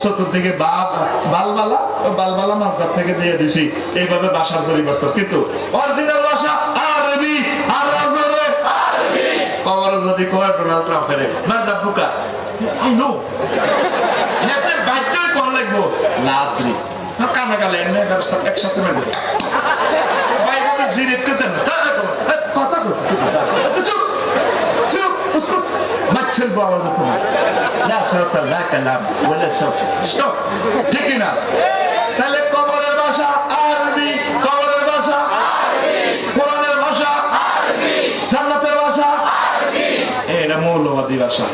চতুর্দিকে বালবালা ও বালবালা মাছদার থেকে দিয়ে দিছি, এইভাবে ভাষার পরিবর্তন। কিন্তু অরিজিনাল ভাষা আরবি। আর রাজরে কবর যদি কয় ডোনাল্ড ট্রাম্পের মাদা বুকা আই নো এতে বাইতে কোন লাগবো লাদ্রি না কানা গালে এনে একসাথে মেরে বাইরে জিরেতে দেন কথা চুপ চুপ উসকো বাচ্চার বাবা তোমার না সরকার না কালাম বলে সব স্টপ, ঠিক না? তাহলে কবরের ভাষা আরবি, কবরের ভাষা আরবি, কোরআনের ভাষা আরবি, জান্নাতের ভাষা আরবি, এটা মৌলবাদী ভাষা।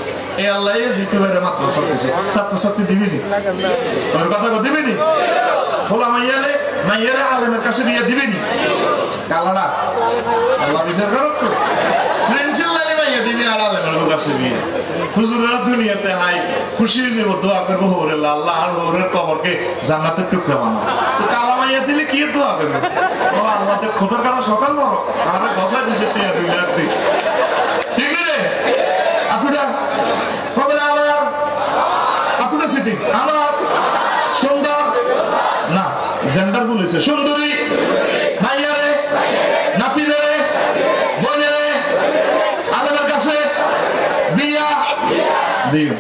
এই আল্লাহ ইউটিউবের মাদ্রাসা দিয়েছে, ছাত্রছাত্রী দিবিনি তোর কথা দিবিনি, খোলা মাইয়ারে আলেমের কাছে দিয়ে দিবিনি, কালারা আল্লাহ বিচার করো তো দুনিয়াতে হাই খুশি যাব দোয়া করবো আল্লাহ আর ওরের কবরকে জান্নাতের টুকরা বানাও। কালামাইয়া দিলে কি দোয়া করবে? ও আল্লাহ খোদার কারণ সকাল বড় আর বসা দিছে ঠিক রে আতুটা কবে আবার আতুটা সিটি আমার সুন্দর না জেন্ডার বলেছে সুন্দরী মাইয়ারে নাতিরে বোনেরে আলেমের কাছে বিয়া দিও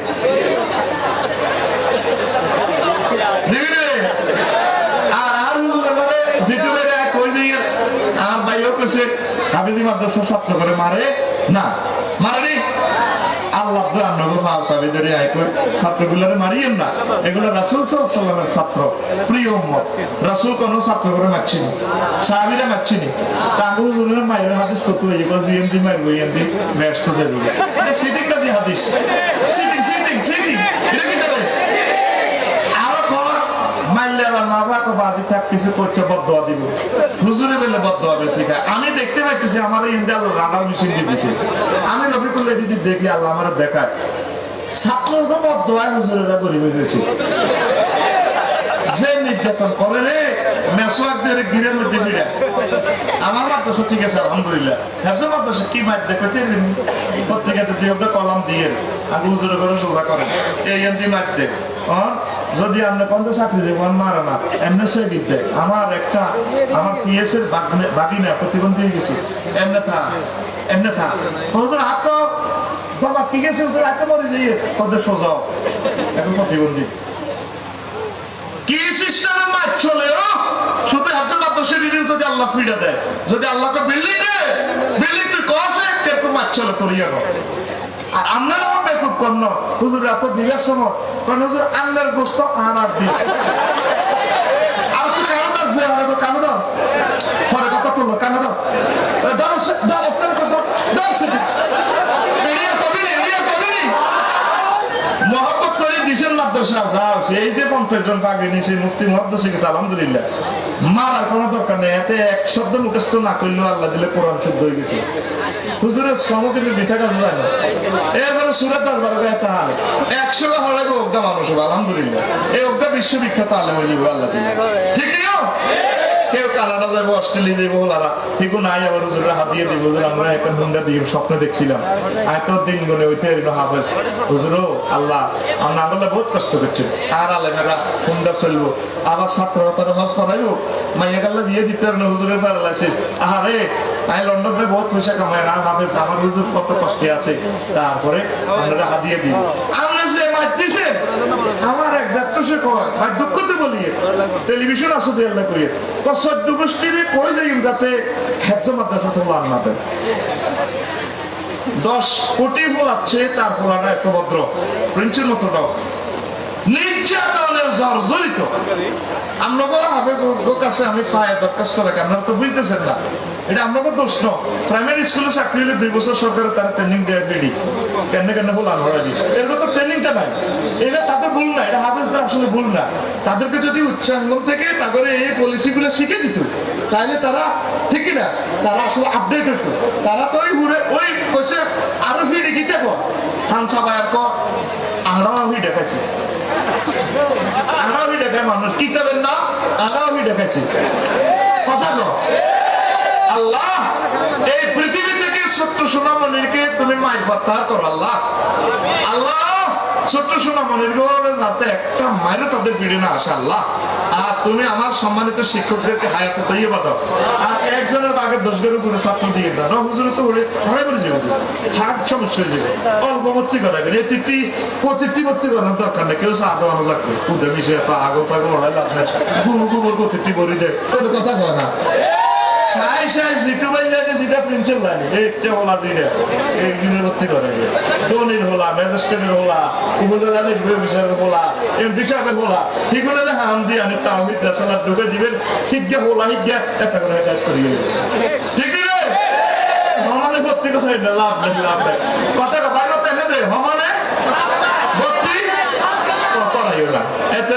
হাবিজি মাদ্রাসা ছাত্র করে মারে না মারে আল্লাহ ছাত্রগুলোরে মারিয়েন না, এগুলো রাসূল সাল্লাল্লাহু আলাইহি ওয়াসাল্লামের ছাত্র, প্রিয় উম্মত। রাসূল কোন ছাত্র করে মারছিনি, সাহাবীরা মারছিনি। তাগু হুজুরের মায়ের হাদিস কত হই গো জিএমডি মারবো এমডি ব্যস্ত হয়ে যাবে। এটা সিটিং কাজী হাদিস, সিটিং এটা কি করে আরো কর মাইলে আর মা বাবা বাদি থাক কিছু করতে বদদোয়া দিব, হুজুরে বলে বদদোয়া বেশি খায়। আমি দেখতে পাইতেছি আমার ইন্ডিয়া রাডার মেশিন দিয়েছে, আমি রফিকুল এডিদি দেখি আল্লাহ আমার দেখায় ছাত্রকে বদদোয়া হুজুরেরা গরিব হয়েছে। যে নির্যাতন করে রে মেসওয়াক দিয়ে গিরের মধ্যে ভিড়া আমার মাদ্রাসা ঠিক আছে আলহামদুলিল্লাহ। হেফজা মাদ্রাসা কি মার দেখো পত্রিকাতে দিয়ে কলাম দিয়ে আমি হুজুরে করে সোজা করেন এই এমনি মার দেখ যদি আপনি কোন চাকরি দেবেন মারে না এমনি সে দিতে আমার একটা আমার পিএস এর বাগিনা প্রতিবন্ধী হয়ে গেছে এমনি থা হুজুর হাত তোমার কি গেছে হুজুর হাতে মরে যাই তোদের সোজাও এখন প্রতিবন্ধী কি সিস্টেমে মার চলে শুধু হাতে মাদ্রাসা রিডিং যদি আল্লাহ ফিরে দেয়, যদি আল্লাহকে বিল্ডিং দেয় বিল্ডিং তুই কসে কেরকম মার চলে তোরিয়া আর আপনারাও বেকুব কর্ণ হুজুর এত দিবের সময় কারণ হুজুর আন্নার গোস্ত আনার দিন আর তুই কারো দাঁড়ছে কানো দাও পরে কথা তুললো কানো দাও মহব্বত করে দিছেন মাদ্রাসা যাও সেই যে 50 জন পাগে নিয়েছে মুফতি মুহাদ্দিস শিখেছে আলহামদুলিল্লাহ। মারার কোনো দরকার নেই, এতে এক শব্দ মুখস্থ না করলেও আল্লাহ দিলে কোরআন শুদ্ধ হয়ে গেছে। হুজুরের সমতিকে মিঠা কাজ যায় না, এরপরে সুরাত দরবার একটা হাল 100 হলে অজ্ঞা মানুষ হবে আলহামদুলিল্লাহ। এই অজ্ঞা বিশ্ববিখ্যাত আলেম হয়ে যাবে আল্লাহ দিলে, ঠিক নিও। কেউ কানাডা যাবো, অস্ট্রেলিয়া যাবো, ওরা ঠিক নাই আবার হুজুররা হাত দিয়ে দিব। আমরা একটা হুন্ডা দিয়ে স্বপ্ন দেখছিলাম এত দিন গলে ওইটা হাফেজ হুজুরও আল্লাহ আমরা আল্লাহ বহুত কষ্ট করছেন আর আলেমেরা হুন্ডা চলবো আবার ছাত্ররা তারা হজ করাইবো মাইয়া গাল্লা দিয়ে দিতে পারে না হুজুরের প্যারালাইসিস। আরে আমি লন্ডনে বহুত পয়সা কামাই না হাফেজ আমার হুজুর কত কষ্টে আছে, তারপরে আমরা হাত দিয়ে দিব আমরা সে মারতেছে আমার একজাক্ট সে কয় ভাই দুঃখতে বলিয়ে টেলিভিশন আসো দিয়ে আল্লাহ করিয়ে 14 গোষ্ঠীর কই যাই যাতে হেফজা মাদ্রাসা তো আল্লাহ দেন 10 কোটি ফলাচ্ছে তার ফলাটা এত ভদ্র প্রিন্সের মতো ডক নির্যাতনের জর্জরিত। আমরা বড় হাফেজ কাছে আমি ফায়ার দরখাস্ত রাখি, আপনারা তো বুঝতেছেন না এটা আমাকে দোষ ন। প্রাইমারি স্কুলে চাকরি হলে 2 বছর সরকারের তারা ট্রেনিং দেয় রেডি কেন বল আনহরাজি এরকম তো ট্রেনিংটা নাই, এটা তাদের ভুল না, এটা হাফেজদের আসলে ভুল না। তাদেরকে যদি উচ্চাঙ্গন থেকে তারপরে এই পলিসিগুলো শিখে দিত তাহলে তারা ঠিক না তারা আসলে আপডেট হতো। তারা তো ওই কইছে আরো ফিরে গিতে কো খান সাবায়ার কো আমরাও দেখাচ্ছি আমরাও দেখায় মানুষ কিতাবের না আমরাও দেখাচ্ছি কথা তো আল্লাহ এই পৃথিবী থেকে ছোট্ট সোনামণিকে তুমি মাইফাত করো আল্লাহ। আল্লাহ ছোট্ট সোনা মনের ঘরে যাতে একটা মাইনে তাদের পিড়ে না আসে আল্লাহ। আর তুমি আমার সম্মানিত শিক্ষকদেরকে হায়াতে তৈবা দাও। আর একজনের বাগের 10 গের উপরে ছাত্র দিয়ে দাও না, হুজুরে তো ওরে ঘরে করে যাবে, হার্ট সমস্যা হয়ে যাবে, অল্প ভর্তি করাবেন। এই প্রতিটি ভর্তি করার দরকার নেই, কেউ আগে ভালো থাকবে কুদে মিশে আগো পাগো হয় লাভ নেই, গুমর গুমর প্রতিটি বলি দেয় কোনো কথা কয় না। সাই সাই জিটু ভাই লাগে যেটা প্রিন্সিপাল লাগে একটা হলা দুইটা এই ভর্তি করে দনির হলা, ম্যাজিস্ট্রেটের হলা, উপজেলা নির্বাহী অফিসারের হলা, এমপি সাহেবের হলা, ঠিকলে হাম দিয়ে আনি তাওহিদ রাসালাত ঢুকে দিবেন, হিজ্ঞা হলা হিজ্ঞা একটা করে কাজ করিয়ে ঠিক রে হমানে ভর্তি করে না, লাভ নেই লাভ নেই। কথাটা বাইরে তো এনে দে হমানে ভর্তি করাইও না, এতে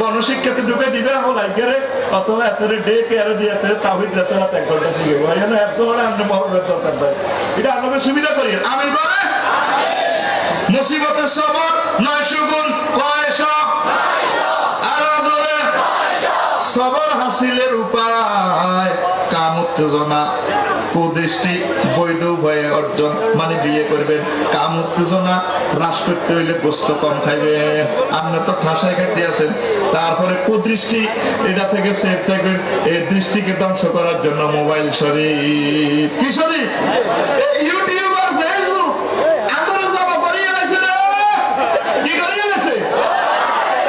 গণশিক্ষাতে ঢুকে দিবে হলাই করে অথবা এত ডে কেয়ারে দিয়ে তাওহিদ রাসালাত 1 ঘন্টা শিখে ভাই না একশো আপনি মহব্বতের দরকার ভাই, এটা আপনাকে সুবিধা করি। আমিন করে মুসিবতের সবর 900 গুণ কয়শো আরো জোরে সবর হাসিলের উপায় কাম উত্তেজনা কুদৃষ্টি বৈধ উভয়ে অর্জন, মানে বিয়ে করবেন, কাম উত্তেজনা হ্রাস করতে হইলে গোস্ত কম খাইবেন, আপনি তো ঠাসায় খাইতে আছেন। তারপরে কুদৃষ্টি এটা থেকে সেফ থাকবেন, এই দৃষ্টিকে ধ্বংস করার জন্য মোবাইল শরীফ কি শরীফ ইউটিউব আর ফেসবুক আমরা সব করিয়ে গেছে রে, কি করিয়ে গেছে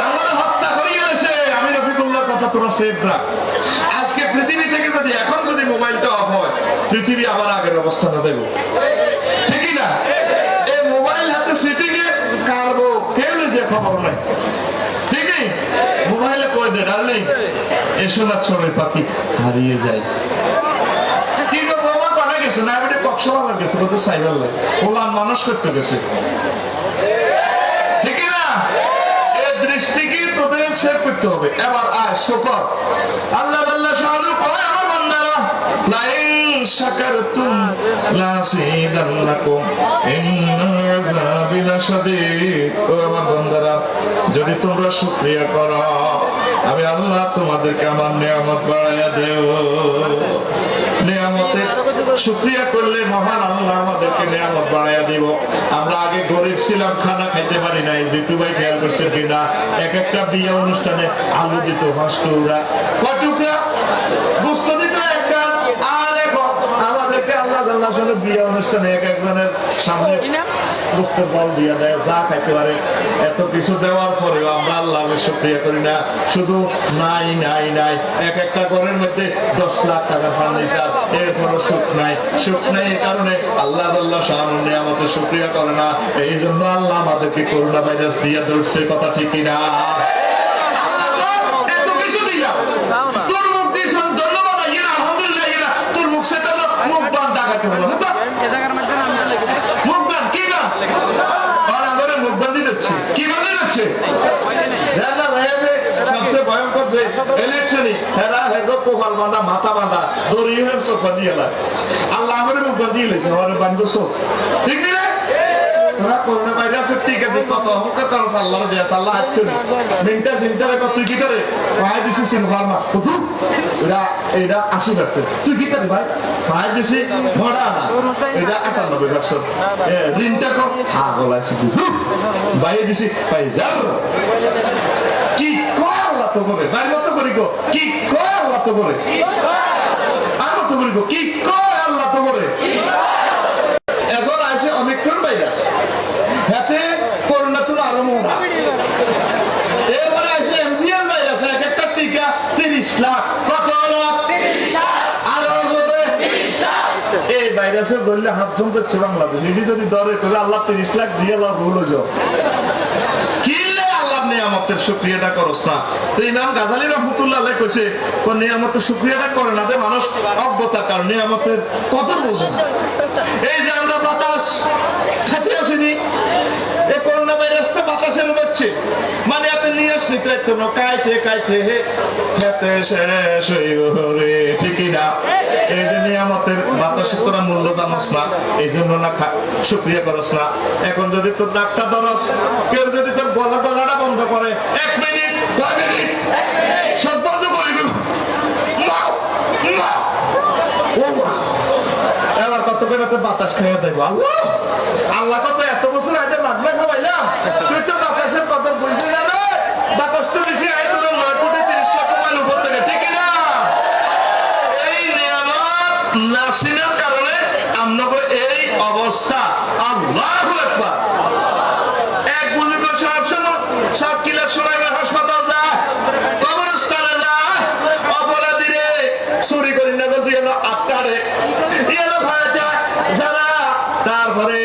আমরা হত্যা করিয়ে গেছে। আমি রফিকুল্লাহ কথা তোরা সেফ রাখ। আজকে পৃথিবী থেকে যদি এখন যদি মোবাইলটা অফ হয় পৃথিবী আবার আগের অবস্থানে দেবো, ঠিকই না? এই মোবাইল হাতে সিটিকে কাটবো কেউ যে খবর নাই, ঠিকই মোবাইলে কই দে ডাললেই এসো না চড়ে পাখি হারিয়ে যায়। কি বাবা পানা গেছে না আমি কক্সবাজার গেছে বলতে সাইবার লাগে ওলা মানুষ করতে গেছে, ঠিকই না? এই দৃষ্টিকে তোদের সেভ করতে হবে। এবার আয় শকর আল্লাহ আল্লাহ শাহাদু কয় আমার বান্দারা লাইন শাকারতুম লাযিদান্নাকুম ইন্না আযাবি লাশাদীদ। ও আমার বান্দারা যদি তোমরা শুকরিয়া করো আমি আল্লাহ তোমাদেরকে আমার নিয়ামত বাড়াইয়া দেব। নিয়ামতের শুকরিয়া করলে মহান আল্লাহ আমাদেরকে নিয়ামত বাড়াইয়া দিব। আমরা আগে গরিব ছিলাম, খানা খাইতে পারি নাই, জিতু ভাই খেয়াল করছেন কিনা? এক একটা বিয়ে অনুষ্ঠানে আলু দিত 5 টুকরা, কয় টুকরা গোস্ত দিত একটা। আর এখন আমাদেরকে আল্লাহ আল্লাহ সাথে বিয়ে অনুষ্ঠানে এক একজনের সামনে গোস্তের বল দিয়ে দেয়, যা খাইতে পারে। এত কিছু দেওয়ার পরেও আমরা আল্লাহকে শুকরিয়া করি না, শুধু নাই নাই নাই। এক একটা ঘরের মধ্যে 10 লাখ টাকা ফার্নিচার, এরপরও সুখ নাই। সুখ নাই এই কারণে আল্লাহ আল্লাহ শাহানুর নিয়ামতের শুকরিয়া করে না। এই জন্য আল্লাহ আমাদেরকে করোনা ভাইরাস দিয়ে ধরছে, কথা ঠিকই না? এত কিছু দিলাম তোর মুখ দিয়েছ ধন্যবাদ, আলহামদুলিল্লাহ, তোর মুখ সে মুখ বান ডাকাতে হলো মুখবান কি না মুখবান দিচ্ছে কি বান দিচ্ছে সবচেয়ে ভয়ঙ্কর যে ইলেকশনই হেরা হেগো কোপাল বাঁধা মাথা বাঁধা দড়ি হয়ে চোখ দিয়ে আল্লাহ আমার মুখবান দিয়ে লেছে আমার বান্ধব চোখ, ঠিক না? তোরা করোনা ভাইরাসের টিকা দিয়ে কত অহংকার করো আল্লাহ দিয়ে আল্লাহ হাঁটছে মিনটা চিন্তারে তুই কি করে পাহাড় দিছিস ফার্মা কত এরা এটা 80%, তুই কি করে ভাই পাহাড় দিছি ভরা না এটা 98%, ঋণটা কম ছাগল আছে বাইরে দিছি পাই যার কি কয় আল্লাহ তো করে বাইর মতো করি গো, কি কয় আল্লাহ তো করে আর মতো করি গো, কি কয় আল্লাহ তো করে। এখন আসে অমিক্রন ভাইরাস, হাতে করোনা তো আরো মোড়া, এরপরে আসে এমজিএল ভাইরাস, এক একটা টিকা 30 লাখ, কত লাখ আরো জোরে এই ভাইরাসে ধরলে হাত জমতেছে বাংলাদেশ। এটি যদি ধরে তাহলে আল্লাহ 30 লাখ দিয়ে লাভ হলো যাও কি নিয়ামতের শুকরিয়াটা করস না। তো ইমাম গাজালি রহমতুল্লাহ আলাইহি কইছে কোন নিয়ামতের শুকরিয়াটা করে না, মানুষ অজ্ঞতার কারণে নিয়ামতের কদর বোঝে না। এই যে আমরা বাতাস খেতে আসিনি, এই করোনা ভাইরাসটা বাতাসের হচ্ছে, মানে আপনি নিয়াস নিতে একটু কাইতে কাইতে খেতে শেষ হয়ে, ঠিকই না? এই যে নিয়ামতের বাতাসের তোরা মূল্য জানোস না, এই জন্য না শুকরিয়া করস না। এখন যদি তোর ডাক্তার ধরস, কেউ যদি তোর গলাটা বন্ধ করে 1 মিনিট 2 মিনিট সব বন্ধ করে দিল, এবার কত করে বাতাস খেয়ে দেবো আল্লাহ আল্লাহ কত এত বছর আগে লাগলে খাওয়াইলাম, তুই তো বাতাসের কথা বুঝলি না রে। বাতাস তো বেশি আয় তোর 9 কোটি 30 লক্ষ মাইল উপর থেকে, ঠিক না? এই নিয়ামত নাসিনের কারণে আমরা এই অবস্থা। আল্লাহু আকবার। এক বুজুর্গ সাহেব শোনো, সব কিলা শোনাই হাসপাতাল যায়, কবরস্থানে যায়, অপরাধীরে চুরি করি না আটকারে যারা, তারপরে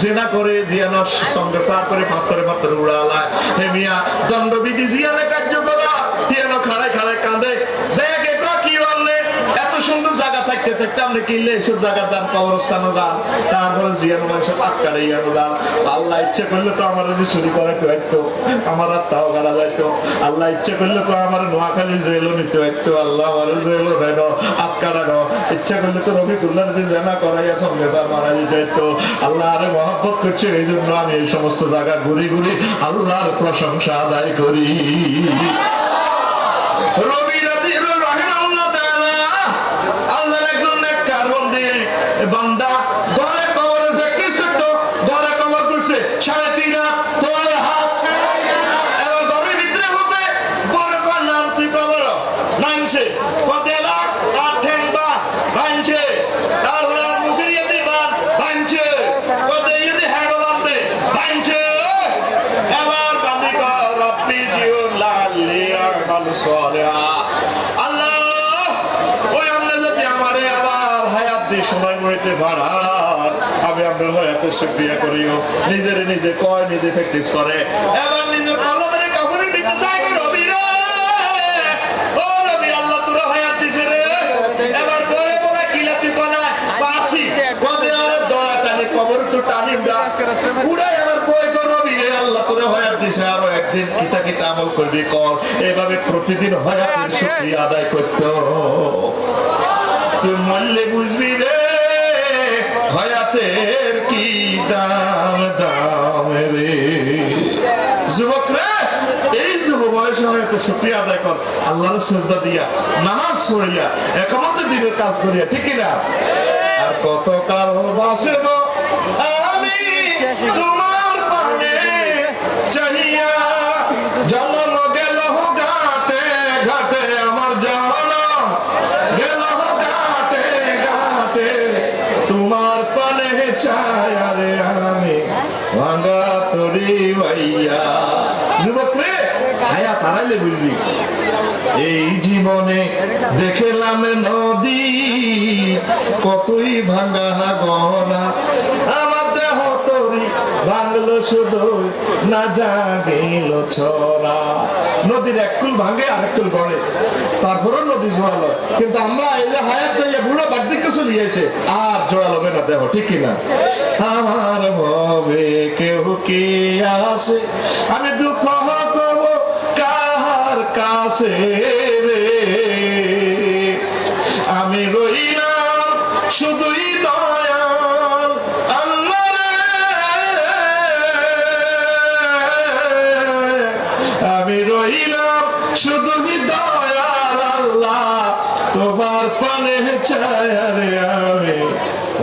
জেনা করে জিয়ানোর সঙ্গে সার করে পাত্তরে উড়ালায় হেমিয়া দণ্ডবিধি জিয়ানে কার্য করা জিয়ানো খাড়ায় খাড়ায় কাঁদে। দেখ এটা কি বললে, এত সুন্দর জায়গা থাকতে থাকতে আপনি কিনলে এইসব জায়গা যান, কবরস্থানও যান, তারপরে জিয়ানো মানুষ আটকারে ইয়ানো যান। আল্লাহ ইচ্ছে করলে তো আমার যদি চুরি করে হইতো, আমার আত্মাও গাড়া যাইতো। আল্লাহ ইচ্ছে করলে তো আমার নোয়াখালী জেলও নিতে হইতো, আল্লাহ আমার জেলও দেন আটকারা নো। ইচ্ছা করলে তো রবিকুল্লাহ যদি জেনা করাইয়া সঙ্গে সার মারা যাইতো। আল্লাহ আরে মহব্বত করছে, এই জন্য আমি এই সমস্ত জায়গা ঘুরি ঘুরি আল্লাহর প্রশংসা আদায় করি। রবি আল্লাহর একজন নেককার বন্দী বান্দা ঘরে কবরের প্র্যাকটিস করতো, ঘরে কবর করছে 3.5 হাত তোলে হাত। এবার ঘরের ভিতরে হতে বড় কর নাম তুই কবর নামছে কতেলা আর ঠেংবা ভাঙছে, তারপরে মুখের ইয়েতে বান ভাঙছে, কতে ইয়েতে হ্যাডো বানতে ভাঙছে। এবার বান্দি কর রব্বি জিউর লাল্লি আর মালু সালিহা। আল্লাহ ওই আমরা যদি আমারে আবার হায়াত দিয়ে সময় মরিতে পারার, আমি আপনার হায়াতের শুকরিয়া করিও। নিজে কয়, নিজে প্র্যাকটিস করে, এবার নিজের কলমের কাপড়ের ভিতরে তাই রবি রে, ও রবি আল্লাহ তোরা হায়াত দিছে রে। এবার পরে বলে কিলা তুই কনা পাশি কবে আর দয়া টানি কবর তো টানি উড়াই। এবার কই কর রবি রে, আল্লাহ তোরা হায়াত দিছে, আরো একদিন কিতা কিতা আমল করবি কর। এভাবে প্রতিদিন হায়াতের শুকরিয়া আদায় করতে। তুই মরলে বুঝবি রে হায়াতের কি দাম দাম রে। যুবক রে, এই যুব বয়সে হয়তো শুকরিয়া আদায় কর, আল্লাহর সিজদা দিয়া নামাজ পড়িয়া একামতে দিনের কাজ করিয়া, ঠিক না? আর কত কাল বাসব আমি তোমার পানে চাহিয়া, জন্ম গেল ঘাটে ঘাটে আমার জনম গেল ঘাটে ঘাটে তোমার পানে চায়া রে আমি ভাঙা তরি ভাইয়া। যুবক রে, হায়া তারাইলে বুঝবি এই জীবনে দেখলাম নদী কতই ভাঙা গড়া, আমার দেহ তরি ভাঙলো শুধু না জাগিল ছড়া। নদীর এক কুল ভাঙে আরেক কুল গড়ে, তারপরেও নদী জোয়ালো। কিন্তু আমরা এই যে হায়াত বুড়ো বাড়ি দিকে চলিয়েছে, আর জোড়ালো না দেহ, ঠিক কিনা? আমার ভবে কেউ কি আসে, আমি দুঃখ করব কাহার কাছে রে, আমি রইলাম শুধুই দয়াল আল্লাহ রে, আমি রইলাম শুধুই দয়াল আল্লাহ তোমার পানে চায়া রে আমি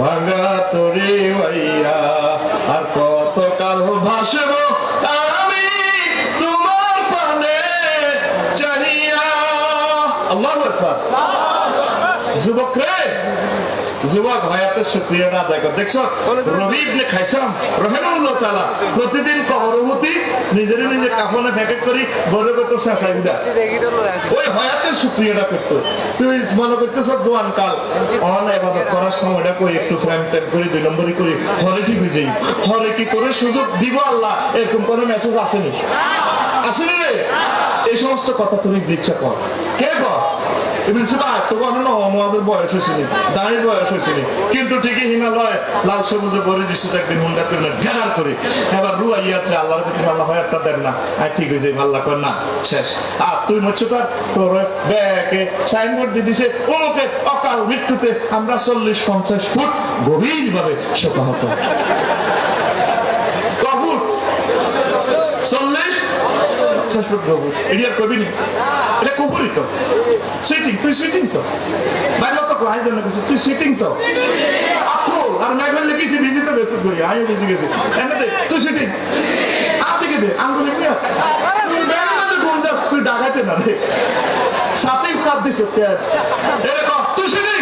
ভাঙা তরি ভাইয়া। আর কত কাল ভাসব আমি তোমার পানে চাহিয়া। আল্লাহু আকবার। যুবক রে, যুবক হায়াতের শুকরিয়া না আদায় কর। দেখছো রবি ইবনে খাইসাম রাহিমাহুল্লাহ তাআলা প্রতিদিন কবরভূতি নিজে কাফনে প্যাকেট করি বড় কত শেষাই উড়া, ওই হায়াতের শুকরিয়াটা করতো। তুই মনে করতেছ জোয়ান কাল অন ইবাদত করার সময়টা কই একটু ফ্রেম টেপ করি, 2 নম্বরই করি, হরে কি বুঝেই হরে কি করে সুযোগ দিব আল্লাহ, এরকম কোনো মেসেজ আসেনি? আসেনি রে? এই সমস্ত কথা তুমি ইচ্ছা কর, কে কর? বয়স হয়েছিল, দাঁড়িয়ে বয়স হয়েছিল, কিন্তু ঠিকই হিমালয় লাল সবুজে ভরে দিচ্ছে একদিন হুন্ডা করে ঘেরার করে। এবার রুয়া ইয়াচ্ছে আল্লাহর কাছে, আল্লাহ হয় একটা দেন না, আর ঠিক হয়ে যায়, আল্লাহ কর না, শেষ। আর তুই মরছো তার তোর ব্যাকে সাইনবোর্ড দিয়ে দিছে ওকে অকাল মৃত্যুতে আমরা 40-50 ফুট গভীর ভাবে শোকাহত। কফুট 40-50 ফুট গভীর, এরিয়ার কবি নেই, এটা কুপুরি তো সুইটিং, তুই সুইটিং তো বাইরে তো ক্লাস জানা কিছু, তুই সুইটিং তো আকুল আর না করলে কিছু ভিজিতে বেশি করি আমি ভিজি গেছি এনে দে তুই সেটি আর থেকে দে আঙ্গুলে নিয়ে তুই ব্যাংকে কোন যাস তুই ডাকাইতে না রে সাথেই কাট দিছ এরকম তুই সেটি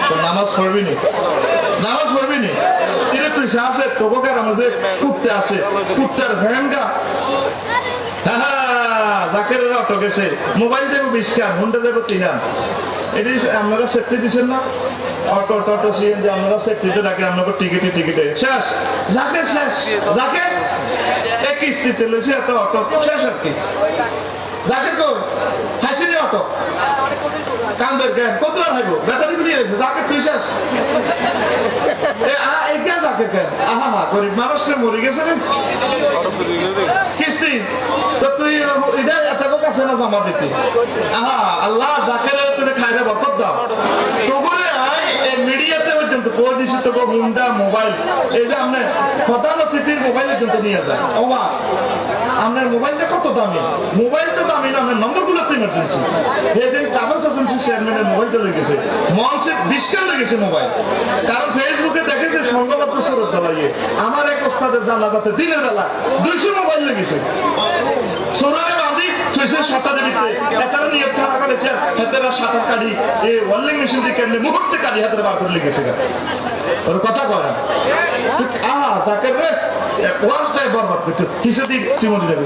তো নামাজ পড়বি নি নামাজ পড়বি নি এটা তুই আসে তোকে আমাদের কুত্তে আসে কুত্তার ভ্যানগা জাকেরের অটো গেছে মোবাইল দেবো 20 টাকা ঘন্টা দেবো 3 আন এটি আপনারা সেফটি দিচ্ছেন না অটো টোটো সিএনজি আপনারা সেফটিতে রাখে আপনাকে টিকিটে শেষ জাকের শেষ জাকের এক কিস্তিতে লইছে এত অটো শেষ আর কি জাকের কর হাসিনি অটো কান্দের কেন কতবার হাইব ব্যাটারি ঘুরিয়ে গেছে জাকের তুই শেষ জাকের কেন আহা গরিব মানুষটা মরে গেছে রে কিস্তি তো তুই এটা এত কাছে না জমা দিতে আহা আল্লাহ জাকের তুমি খাইরে বরকত দাও তো বলে মিডিয়াতে পর্যন্ত পরিচিত হুন্ডা মোবাইল এই যে আপনি প্রধান অতিথির মোবাইল পর্যন্ত নিয়ে যায় ওবা আপনার মোবাইলটা কত দামি মোবাইল তো দামি না আপনার নম্বরগুলো ইমার্জেন্সি এদিন ট্রাভেলস এজেন্সি চেয়ারম্যানের মোবাইলটা লেগে গেছে মঞ্চে 20টা লেগেছে মোবাইল কারণ ফেসবুকে দেখেছে সংঘবদ্ধ স্বরূপ দাঁড়িয়ে আমার এক ওস্তাদের জানাজাতে দিনের বেলা 200 মোবাইল লেগেছে সোনারে বাঁধি ছয়শো সাঁতারের ভিতরে এটারা নিয়ে খারাপ করেছে হাতেরা সাঁতার কাটি এই ওয়ার্লিং মেশিন দিয়ে কেমনি মুহূর্তে কাটি হাতের বার করে লিখেছে ওর কথা কয় আহা জাকের রে ওয়াজটাই বরবাদ করতে কিসে দিন তুই মরে যাবি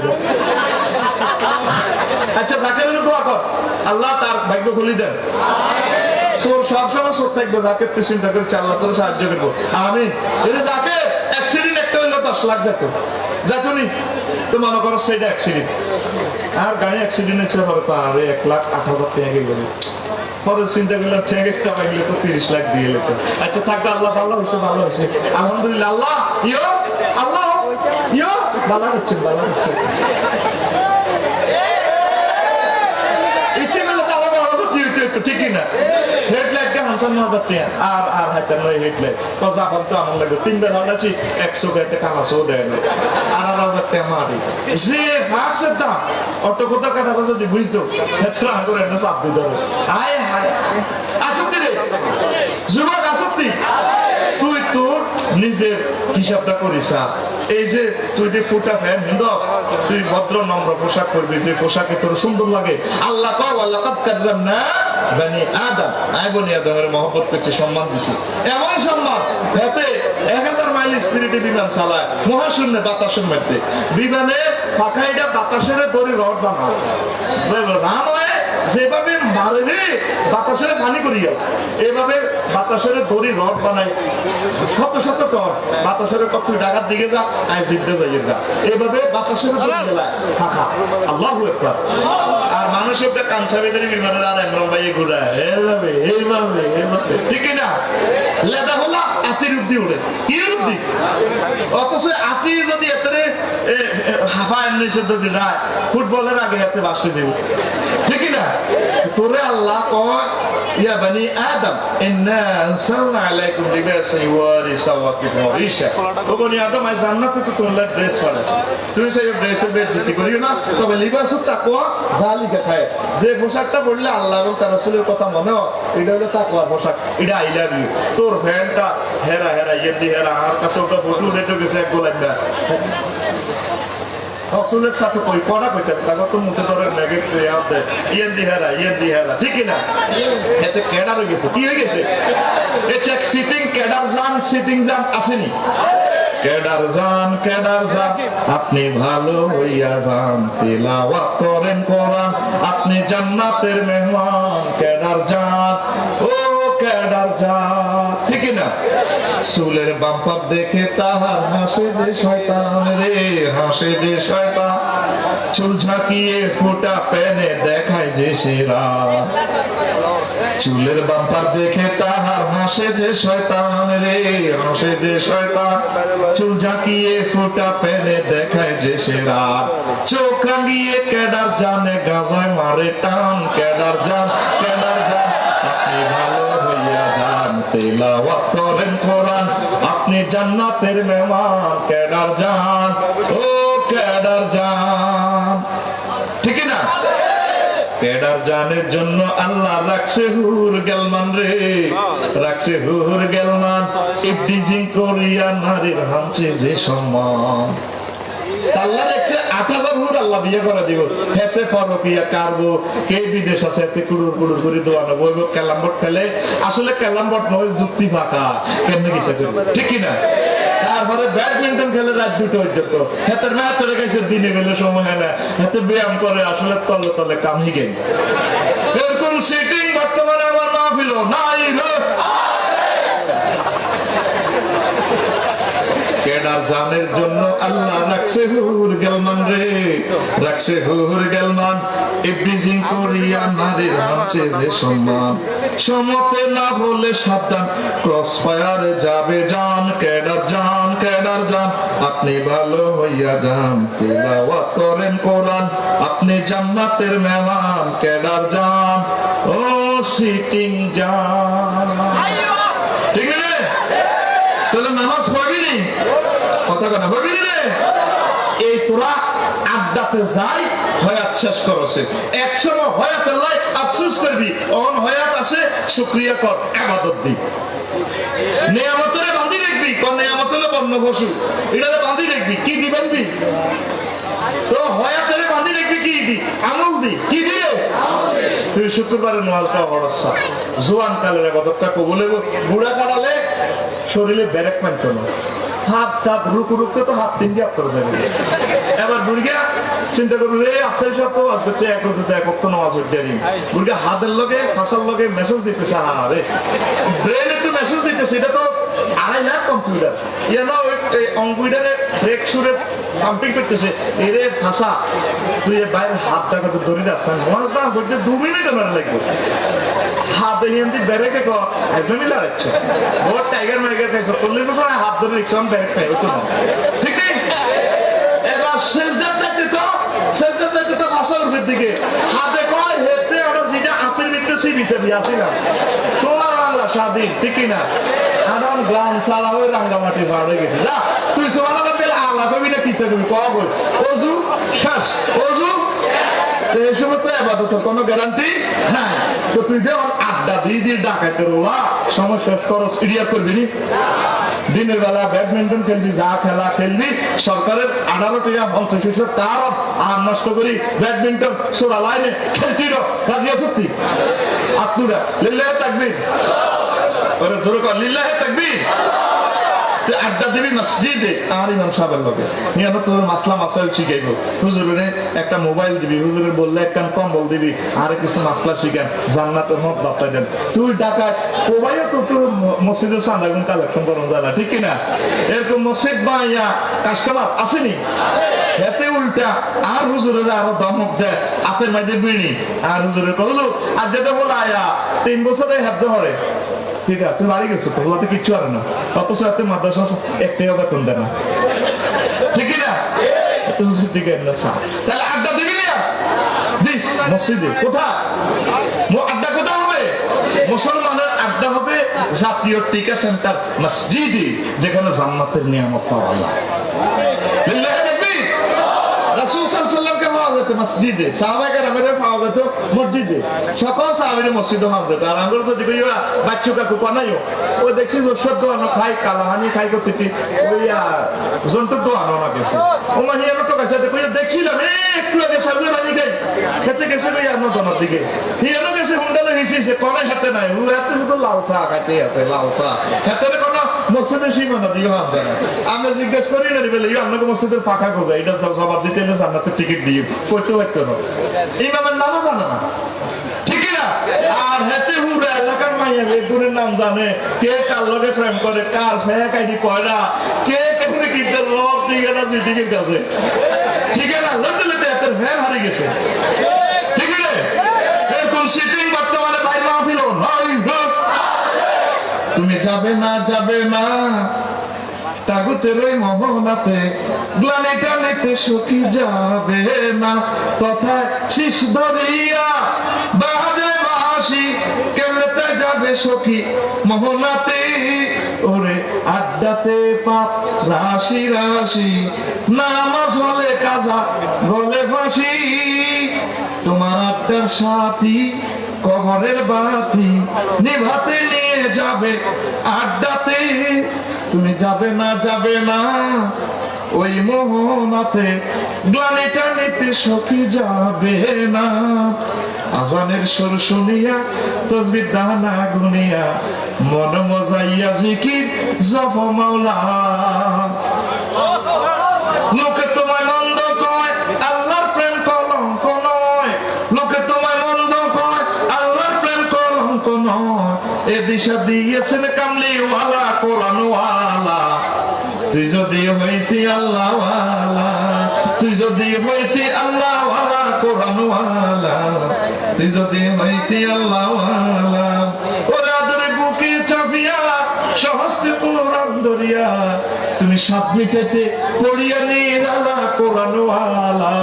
আচ্ছা জাকেরের দোয়া কর আল্লাহ তার ভাগ্য খুলি দেন সবসময় সব থাকবে জাকের তুই চিন্তা করে আল্লাহ তোর সাহায্য করবো আমি জাকের অ্যাক্সিডেন্ট একটা হইলো 10 লাখ যেত যাতনি তো মনে করো সেটা অ্যাক্সিডেন্ট আর গাড়ি অ্যাক্সিডেন্ট হচ্ছে হবে তো আরে 1,08,000 টাকা গেলে পরে চিন্তা করলাম ঠেক একটা পাইলে তো 30 লাখ দিয়ে যেত আচ্ছা থাকবে আল্লাহ ভালো হয়েছে আলহামদুলিল্লাহ আল্লাহ আল্লাহ ভালো হচ্ছে ইচ্ছে করলে তো আলাদা ভালো করতে হইতো ঠিকই না হেডলাইটকে 55,000 টাকা আর হাইতার নয় হেডলাইট তো জাপান তো আমার লাগবে 3 বার হলাছি 100 গাইতে কামাসও দেয় না 18,000 টাকা মারি যে ফার্স্টের দাম অটো কথা কাটা যদি বুঝতো হেডটা করে একটা চাপ দিতে হবে হায় আসক্তি রে যুবক আসক্তি তুই তোর নিজের হিসাবটা করিস এই যে তুই যে ফুটা ফ্যান হিন্দস তুই ভদ্র নম্র পোশাক করবি যে পোশাকে তোর সুন্দর লাগে আল্লাহ না বানি আদম আমি বনি আদমের মহব্বত করছি সম্মান দিছি এমন সম্মান এতে 1000 মাইল স্পিরিটে বিমান চালায় মহাশূন্যে বাতাসের মধ্যে বিমানে পাখাইটা বাতাসের দড়ি রড বানায় রান হয়ে যেভাবে মারে রে বাতাসের পানি করিয়া এভাবে বাতাসের দড়ি রড বানাই শত টন বাতাসের কত ডাকার দিকে যা আয় জিদ্দে যাইয়ে যা এভাবে বাতাসের দড়ি জ্বালায় ফাঁকা আল্লাহু আকবার আর মানুষের কাঞ্চা বেদের বিমানের আর এমন ভাই ঘুরায় এইভাবে ঠিক না লেদা হলা আতির উদ্দি উঠে কি উদ্দি অথচ আতি যদি এতে হাফা এমনি যদি রায় ফুটবলের আগে হাতে বাসতে দেবে ঠিক না তোরে আল্লাহ কয় ইয়া বানি আদম ইন্না আনসালনা আলাইকুম লিবাসান ইওয়ারি সাওয়াতিকুম রিশা ও বনি আদম আজ জান্নাতে তো তোমার ড্রেস পরেছে তুমি সেই ড্রেসের বেইজ্জতি করিও না তবে লিবাসুত তাকওয়া জালিকা খায় যে পোশাকটা পরলে আল্লাহ এবং তার রাসূলের কথা মনে হয় এটা হলো তাকওয়ার পোশাক এটা আই লাভ ইউ তোর ফ্যানটা হেরা ইয়েদি হেরা আর কাছে ওটা ফটো উঠে গেছে এক গোলাপ না রসুলের সাথে কই কড়া কইতে তারপর তো মুখে ধরে নেগেট আছে ইয়েদি হেরা ঠিক না এতে কেডার হয়ে গেছে কি হয়ে গেছে এ চেক সিটিং কেডার জান সিটিং জান আসেনি কেডার জান আপনি ভালো হইয়া যান তিলাওয়াত করেন কোরআন আপনি জান্নাতের মেহমান কেডার জান ও কেডার জান ঠিক না চুলের বাম্পার দেখে তাহার হাসে যে শয়তান চুল ঝাঁকিয়ে ফোটা পেনে দেখায় যে সেরা চুলের বাম্পার দেখে তাহার হাসে যে শয়তান চুল ঝাঁকিয়ে ফোটা পেনে দেখায় যে সেরা চোখ রাঙিয়ে কেডার জানে গাজায় মারে টান কেডার জান আপনি ভালো হইয়া যান তিলাওয়াত করেন কোরআন আপনি জান্নাতের মেহমান কেডার জান ও কেডার জান ঠিক না কেডার জানের জন্য আল্লাহ রাখছে হুর গেলমান রে, রাখছে হুর গেলমান। ইবডিজিং করিয়া নারীর হামছে যে সম্মান। আল্লাহ দেখছে ৮,০০০ হুর আল্লাহ বিয়ে করে দিব। হেতে পরকিয়া কারবো, কে বিদেশ আছে হেতে কুড়ুর কুড়ুর করে দোয়ানো বলব ক্যালামবট ফেলে। আসলে ক্যালামবট নয়, যুক্তি ফাঁকা। কেমনে গীতা ঠিক কিনা? তারপরে ব্যাডমিন্টন খেলে রাত 2টা পর্যন্ত। হেতের ম্যাচ চলে গেছে, দিনে বেলে সময় হয় না। হেতে ব্যায়াম করে, আসলে তলে তলে কামই গেল। এরকম সিটিং বর্তমানে আমার মাহফিল নাই। কেডার জানের জন্য আল্লাহ রাখছে হুর গেলমান রে, রাখছে হুর গেলমান। ইবডিজিং করিয়া নারীর হামছে যে সম্মান। সমতে না হলে সাবধান, ক্রস ফায়ারে যাবে জান। কেডার জান, কেডার জান, আপনি ভালো হইয়া যান। তিলাওয়াত করেন কোরআন, আপনি জান্নাতের মেহমান। কেডার জান, ও সিটিং জান। ঠিক আছে? তাহলে নামাজ পড়বি নি? কথা কথা পড়বি রে? এই তোরা আড্ডাতে যাই, হয়াত শেষ করছে। একসময় হয়াতের লাই আফসোস করবি, অন হয়াত আছে শুকরিয়া কর, ইবাদত দি। নিয়ামতরে বাঁধি রাখবি, কোন নিয়ামতরে বন্য পশু এটাতে বাঁধি রাখবি। কি দিবেন বি তো হয়াতের বাঁধি রাখবি, কি দি? আমল দি। কি দিয়ে? তুই শুক্রবারের নামাজটা পড়াচ্ছা, জোয়ান কালের ইবাদতটা কবুল হইব। বুড়া কাটালে শরীরে ব্যারেক মানতো না, হাত হাত রুকু রুকতে তো হাত 3 দিয়ে করে যাবে। এবার বুড়িয়া চিন্তা করবো, রে আচ্ছা সব তো আসবে এক তো নামাজ হইতে পারি। বুড়িয়া হাতের লগে ফাঁসার লগে মেসেজ দিতেছে, আরে ব্রেনে তো মেসেজ দিতেছে। এটা তো 2.5 লাখ কম্পিউটার, কম্পিউটারে ব্রেক সুরে পাম্পিং করতেছে। এরে ফাঁসা, তুই বাইরে হাতটাকে তো ধরে যাচ্ছেন, মনে না করছে 2 মিনিট আমার লাগবে। হাতে হিন্দি ব্যারেকে একদমই লাগাচ্ছে। বহুত টাইগার মাইগার খাইছো, 40 বছর হাত ধরে রিক্সাম ব্যারেক খাই হতো না। ঠিক নেই? এবার শেষদার চাইতে তো ভাষা উর্বের দিকে হাতে কয় হেতে আমরা যেটা হাতের ভিতরে সেই বিচারি আসি না। সোনার বাংলা স্বাধীন, ঠিক না? এখন গ্রাম সারা হয়ে রাঙ্গামাটি ভাড়ে গেছে। যা তুই সোনা পেলে আল্লাহ কবি না কি তুমি কব অজু শেষ, অজু এই সময় তো আপাতত কোনো গ্যারান্টি নাই। তো তুই যে আড্ডা দিয়ে ডাকাতের ওলা সময় শেষ করস, ক্লিয়ার করবি নি? দিনের বেলা ব্যাডমিন্টন খেলবি, যা খেলা খেলবি, সরকারের 18 টাকা 50 তার আর নষ্ট করি ব্যাডমিন্টন সোরা লাইনে খেলতি রাজি সত্যি আত্মুরা লিল্লাহে তাকবীর, ওরে ধরে কর লিল্লাহে তাকবীর। আড্ডা দিবি মসজিদে, আর ইমাম সাহেবের লগে নিয়ে তোর মাসলা মাসাইল শিখাইব। হুজুরে একটা মোবাইল দিবি, হুজুরে বললে একটা কম্বল দিবি, আর কিছু মাসলা শিখান, জান্নাতের মত বার্তা দেন। তুই ডাকায় কোবাইও তো তোর মসজিদের চাঁদাগুন কালেকশন করুন যায় না, ঠিক কিনা? এরকম মসজিদ বা ইয়া কাস্টমার আসেনি, এতে উল্টা আর হুজুরের আরো ধমক দেয়, আপের মাঝে বিড়ি। আর হুজুরের কহলো আর যেটা বলে আয়া 3 বছরে হাজ্য করে, ঠিক আছে তুই বাড়ি গেছো, তোর হাতে কিচ্ছু আর না, অথচ এত মাদ্রাসা একটাই বেতন দেয় না, ঠিক না? তাহলে আড্ডা দিবি না মসজিদে, কোথায় আড্ডা কোথায় হবে? মুসলমানের আড্ডা হবে জাতীয় টিকা সেন্টার মসজিদে, যেখানে জান্নাতের নিয়ামত পাওয়া যায়। রাসূল সাল্লাল্লাহু আলাইহি ওয়াসাল্লামকে পাওয়া যেত মসজিদে, সাহাবায়ে কেরামের পাওয়া যেত মসজিদে, সকল সাহাবীরা মসজিদে পাওয়া যেত। আর আমরা যদি কই বাচ্চু কাকু বানাইও, ও দেখছি জোরসর দোয়ানো খাই, কালাহানি খাই করতে, ওই জন্তুর দোয়ানো না গেছে ও মানে আমার তো কাছে দেখছিলাম একটু আগে সামনে বানিয়ে গেল খেতে গেছে ওই আমার দোনার দিকে, হিয়ানো গেছে হুন্ডালে হিসেছে কলে হাতে নাই, ও হাতে শুধু লাল চা খাইতে আছে, লাল চা হাতে কোনো মসজিদের সীমানা দিয়ে মানতে না। আমরা জিজ্ঞেস করি না বলে আপনাকে মসজিদের ফাঁকা করবে, এটা জবাব দিতে এলে জান্নাতের টিকিট দিয়ে করতে পারতো না, ইমামের নামও জানে না, ঠিক না? আর হেতে হুরা এলাকার মাইয়া বেগুনের নাম জানে, কে কার লগে প্রেম করে, কার ফেয়া কাইনি কয়না, কে কেমনে কিনতে লোক দিয়ে না টিকিট কাছে, ঠিক না? লড়তে লড়তে এত ভ্যান হারিয়ে গেছে, ঠিক না? এরকম সিটিং বর্তমানে ভাই মাহফিল তুমি যাবে না, যাবে না তাগুতের ওই মোহনাতে, গ্লানিটা নিতে সুখী যাবে না, তথায় শীষ ধরিয়া বাজে বাঁশি, কেমনে যাবে সখী মোহনাতে, ওরে আড্ডাতে পাপ রাশি রাশি, নামাজ হলে কাজা বলে ফাঁসি, তোমার আত্মার সাথী কবরের বাতি নিভাতে নিয়ে যাবে আড্ডাতে, তুমি যাবে না ওই মোহনাতে, গ্লানিটা নিতে সখী যাবে না। আজানের সুর শুনিয়া তসবিহ দানা গুনিয়া মন মজাইয়া জিকির জপ মাওলা। লোকে তোমায় মন্দ কয় আল্লাহর প্রেম কলঙ্ক নয়, লোকে তোমায় মন্দ কয় আল্লাহর প্রেম কলঙ্ক নয়, এ দিশা দিয়েছেন কামলিওয়ালা কোরআনওয়ালা। তুই যদি হইতি আল্লাহওয়ালা, তুই যদি হইতি আল্লাহওয়ালা কোরআনওয়ালা, তুই যদি হইতি আল্লাহওয়ালা। ওরা ধরে বুকে চাপিয়া সহস্তে কোরআন ধরিয়া তুমি সাত মিটাতে পড়িয়া নিরালা কোরআনওয়ালা,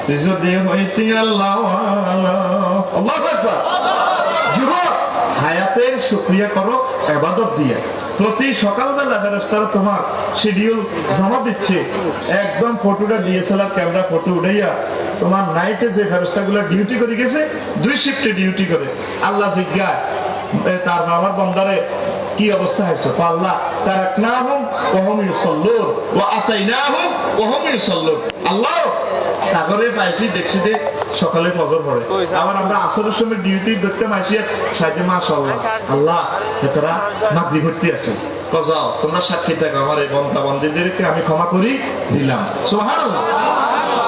তুই যদি হইতি আল্লাহওয়ালা। আল্লাহু আকবার। যুবক, হায়াতের শুকরিয়া করো ইবাদত দিয়ে। প্রতি সকালবেলা ফেরেশতারা তোমার শিডিউল জমা দিচ্ছে, একদম ফটোটা ডিএসএলআর ক্যামেরা ফটো উঠাইয়া তোমার নাইটে যে ফেরেশতাগুলো ডিউটি করে গেছে, 2 শিফটে ডিউটি করে। আল্লাহ জিজ্ঞাসা তার বাবার বন্দারে কি অবস্থা হয়েছে? আল্লাহ তারাকনাহুম ওয়া হুম ইউসাল্লুন ওয়া আতাইনাহুম ওয়া হুম ইউসাল্লুন। আল্লাহ সাগরে পাইছি দেখছি যে সকালে ফজর পড়ে, আবার আমরা আসরের সময় ডিউটি দেখতে পাইছি সাইডে মাশাআল্লাহ আল্লাহ এতরা মাগরিব ভর্তি আছে। কজাও তোমরা সাক্ষী থাকো, আমার এই বন্দা বন্দীদেরকে আমি ক্ষমা করি দিলাম। সুবহানাল্লাহ।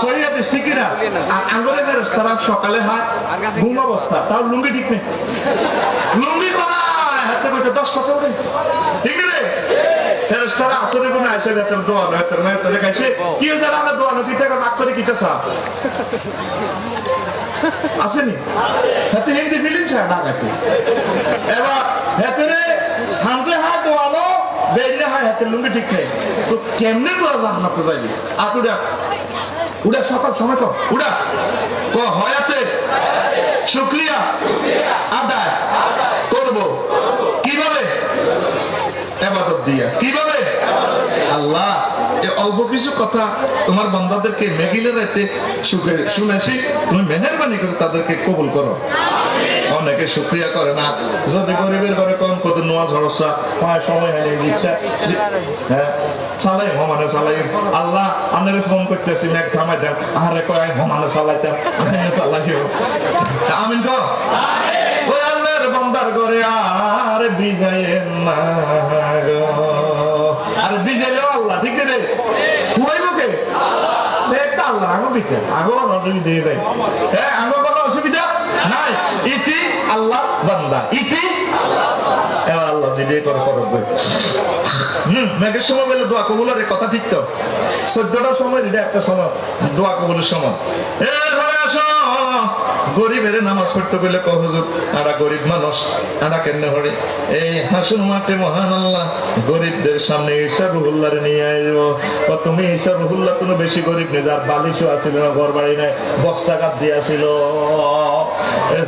শরীয়ত ঠিক না। আর আঙ্গুরে ফেরেশতারা সকালে হয় ঘুম অবস্থা, তাও লুঙ্গি ঠিক নেই, লুঙ্গি কোথায় হাতে কইতে 10টা তো ঠিক রে। ফেরেশতারা আসরে কোন আইসা রাতের দোয়া রাতের রাতে কাছে কি জানা আমরা দোয়া নবী থেকে বাক করে কিতাছা আসেনি হাতে হিন্দি ফিলিং ছাড়া লাগাতে। এবার হাতে হামজে হাত দোয়ালো বেইলে হয় হাতে লুঙ্গি ঠিক নেই, তো কেমনে দোয়া জান্নাতে যাইবি? আতুডা উড়া সকাল সময় কর উড়া ক হয়াতে শুকরিয়া আদায় করব কিভাবে? ইবাদত দিয়া। কিভাবে? আল্লাহ এই অল্প কিছু কথা তোমার বান্দাদেরকে মেঘিলের রাতে সুখে শুনেছি, তুমি মেহেরবানি করে তাদেরকে কবুল করো। অনেকে শুকরিয়া করে না, যদি গরিবের ঘরে কম কত নোয়া ঝরসা পায় সময় হয় দিচ্ছে হ্যাঁ চালাই হমানে চালাই। আল্লাহ আন্নারে ফোন করতেছি মেঘ থামাই দেন, আরে কয় হমানে চালাইতাম চালাইও আমিন কো। ওই আল্লাহর বান্দার ঘরে আর বিজায়েন না গো, আর বিজাইলেও আল্লাহ ঠিক রে হুয়াইব কে একটা আল্লাহ আগো দিতে আগো নজর দিয়ে দেয়। হ্যাঁ আগো কোনো অসুবিধা নাই, ইতি আল্লাহ বান্দা ইতি এবার আল্লাহ যদি করে করবে। মেঘের সময় বলে দোয়া কবুলের কথা ঠিক তো 14টার সময় এটা একটা সময় দোয়া কবুলের সময়। এরপরে আসো গরিবের নামাজ পড়তে বলে কহ হুজুর আরা গরিব মানুষ আরা কেন হরে এই হাসুন মাঠে মহান আল্লাহ গরিবদের সামনে ঈসা রুহুল্লাহরে নিয়ে আসবো। তুমি ঈসা রুহুল্লাহ কোনো বেশি গরিব নেই, যার বালিশও আসিল না, ঘর বাড়ি নাই, বস্তা কাপ দিয়ে আসিল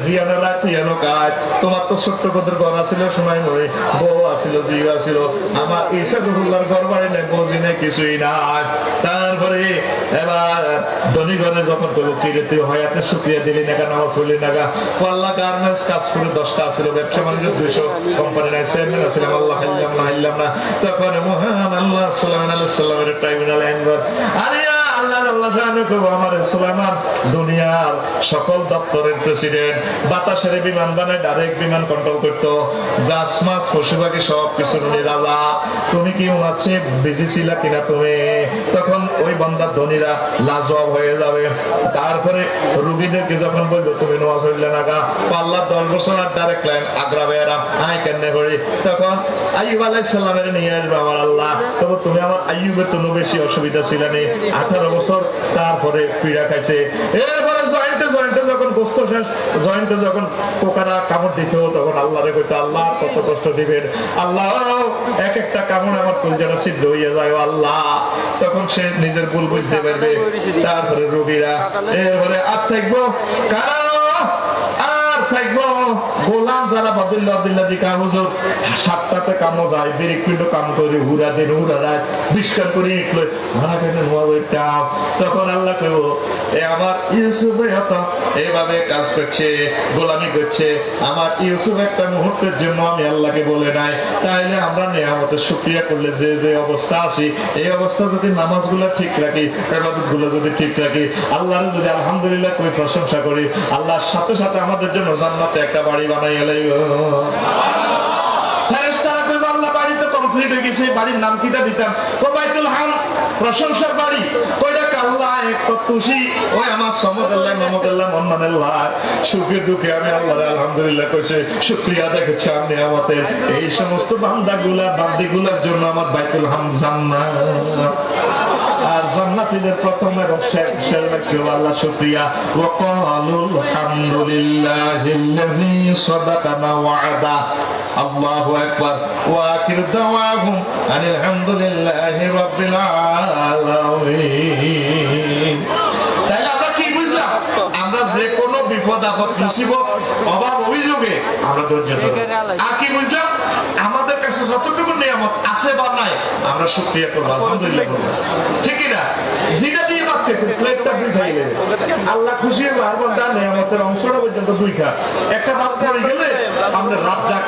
জিয়ানেলা টিয়ানো কাজ। তোমার তো ছোট্ট কদের ঘর আসিল, সময় মরে বউ আসিল, জিও আসিল, আমার ঈসা রুহুল্লাহর ঘর বাড়ি নাই, বউজি নাই, কিছুই নাই। তারপরে এবার ধনী ঘরে যখন করবো কি রে তুই হয়াতে শুক্রিয়া দিলি না কেন, নামাজ পড়লি না গা? আল্লাহ গার্মেন্টস কাজ করে 10টা আসিল, ব্যবসা বাণিজ্য 200 কোম্পানি নাই, চেয়ারম্যান আসিলাম, আল্লাহ হাইলাম না। তখন মহান আল্লাহ সুলাইমান আলাইহিস সালামের ট্রাইব্যুনাল আইনবার আরে আল্লাহ আল্লাহ জানে তো আমার সুলাইমান দুনিয়ার সকল দপ্তরের প্রেসিডেন্ট, বাতাসের বিমান বানায় ডাইরেক্ট বিমান কন্ট্রোল করতো, গাছ মাছ পশু পাখি সব কিছু উনি রাজা। তুমি কি ওনার চেয়ে বিজি ছিলা কিনা তুমি? তখন ওই বান্দার ধনীরা লাজবাব হয়ে যাবে। তারপরে রুগীদেরকে যখন বলবো তুমি নোয়াজ হইলে না গা আল্লাহ 10 বছর আর ডাইরেক্ট লাইন আগ্রা বেয়ারাম আই কেমনে করি, তখন আইয়ুব আলাইহিস সালামের নিয়ে আসবে আমার আল্লাহ। তবে তুমি আমার আইয়ুবের তো বেশি অসুবিধা ছিল না, 18 বছর তারপরে পীড়া খাইছে। এরপরে জয়েন্টে যখন গোস্ত শেষ, জয়েন্টে যখন পোকারা কামড় দিত তখন আল্লাহরে কইতো আল্লাহ কত কষ্ট দিবেন আল্লাহ, এক একটা কামড় আমার কলজাটা সিদ্ধ হইয়া যায় আল্লাহ। তখন সে নিজের ভুল বুঝতে পারবে। তারপরে রোগীরা এরপরে আর থাকবো কারো আর থাকবো গোলাম যারা বদিল্লা দিকা হুজুর 7টাতে কামো যায় বিরিক পিণ্ড কাম করে হুরা দিন হুরা রাত বিষ্কার করে ইটলো ভাড়া কেন তখন আল্লাহ কেউ এ আমার ইউসুফ এইভাবে কাজ করছে গোলামি করছে আমার ইউসুফ একটা মুহূর্তের জন্য আমি আল্লাহকে বলে নাই তাইলে আমরা নিয়ামতের শুকরিয়া করলে যে যে অবস্থা আছি এই অবস্থা যদি নামাজগুলো ঠিক রাখি ইবাদত গুলো যদি ঠিক রাখি আল্লাহর যদি আলহামদুলিল্লাহ কই প্রশংসা করি আল্লাহর সাথে সাথে আমাদের জন্য জান্নাতে একটা বাড়ি বানাই এলাইব ফেরেশতারা কইবো আল্লাহ বাড়ি তো কমপ্লিট হয়ে গেছে বাড়ির নাম কিটা দিতাম ও বাইতুল হাম প্রশংসার বাড়ি কইটা আল্লাহ একটু খুশি ওই আমার সমদুল্লাহ মাহমুদুল্লাহ মন্নানুল্লাহ সুখে দুঃখে আমি আল্লাহর আলহামদুলিল্লাহ কইছে শুকরিয়া দেখেছি আমি আমাদের এই সমস্ত বান্দাগুলা বান্দিগুলার জন্য আমার বাইতুল হাম জান্নাত আর জান্নাতীদের প্রথম এবং শেষ বাক্য আল্লাহ শুকরিয়া ওয়া ক্বালুল হামদুলিল্লাহিল্লাযী সাদাকানা ওয়া'দা আল্লাহু আকবার ওয়া আখিরু দাওয়াহুম আনিল হামদুলিল্লাহি রাব্বিল আলামিন। তাহলে আমরা কি বুঝলাম আমরা যে কোনো বিপদ আপদ মুসিবত অভাব অভিযোগে আমরা ধৈর্য ধরব আর কি বুঝলাম আমাদের কাছে যতটুকু নিয়ামত আছে বা নাই আমরা শুকরিয়া করব আলহামদুলিল্লাহ ঠিক কি না যেটা দিয়ে পাচ্ছেন প্লেটটা দুই খাইলে আল্লাহ খুশি হবে আর বান্দা নিয়ামতের অংশটা পর্যন্ত দুই খা একটা ভাত পড়ে গেলে আমরা রাজ্জাক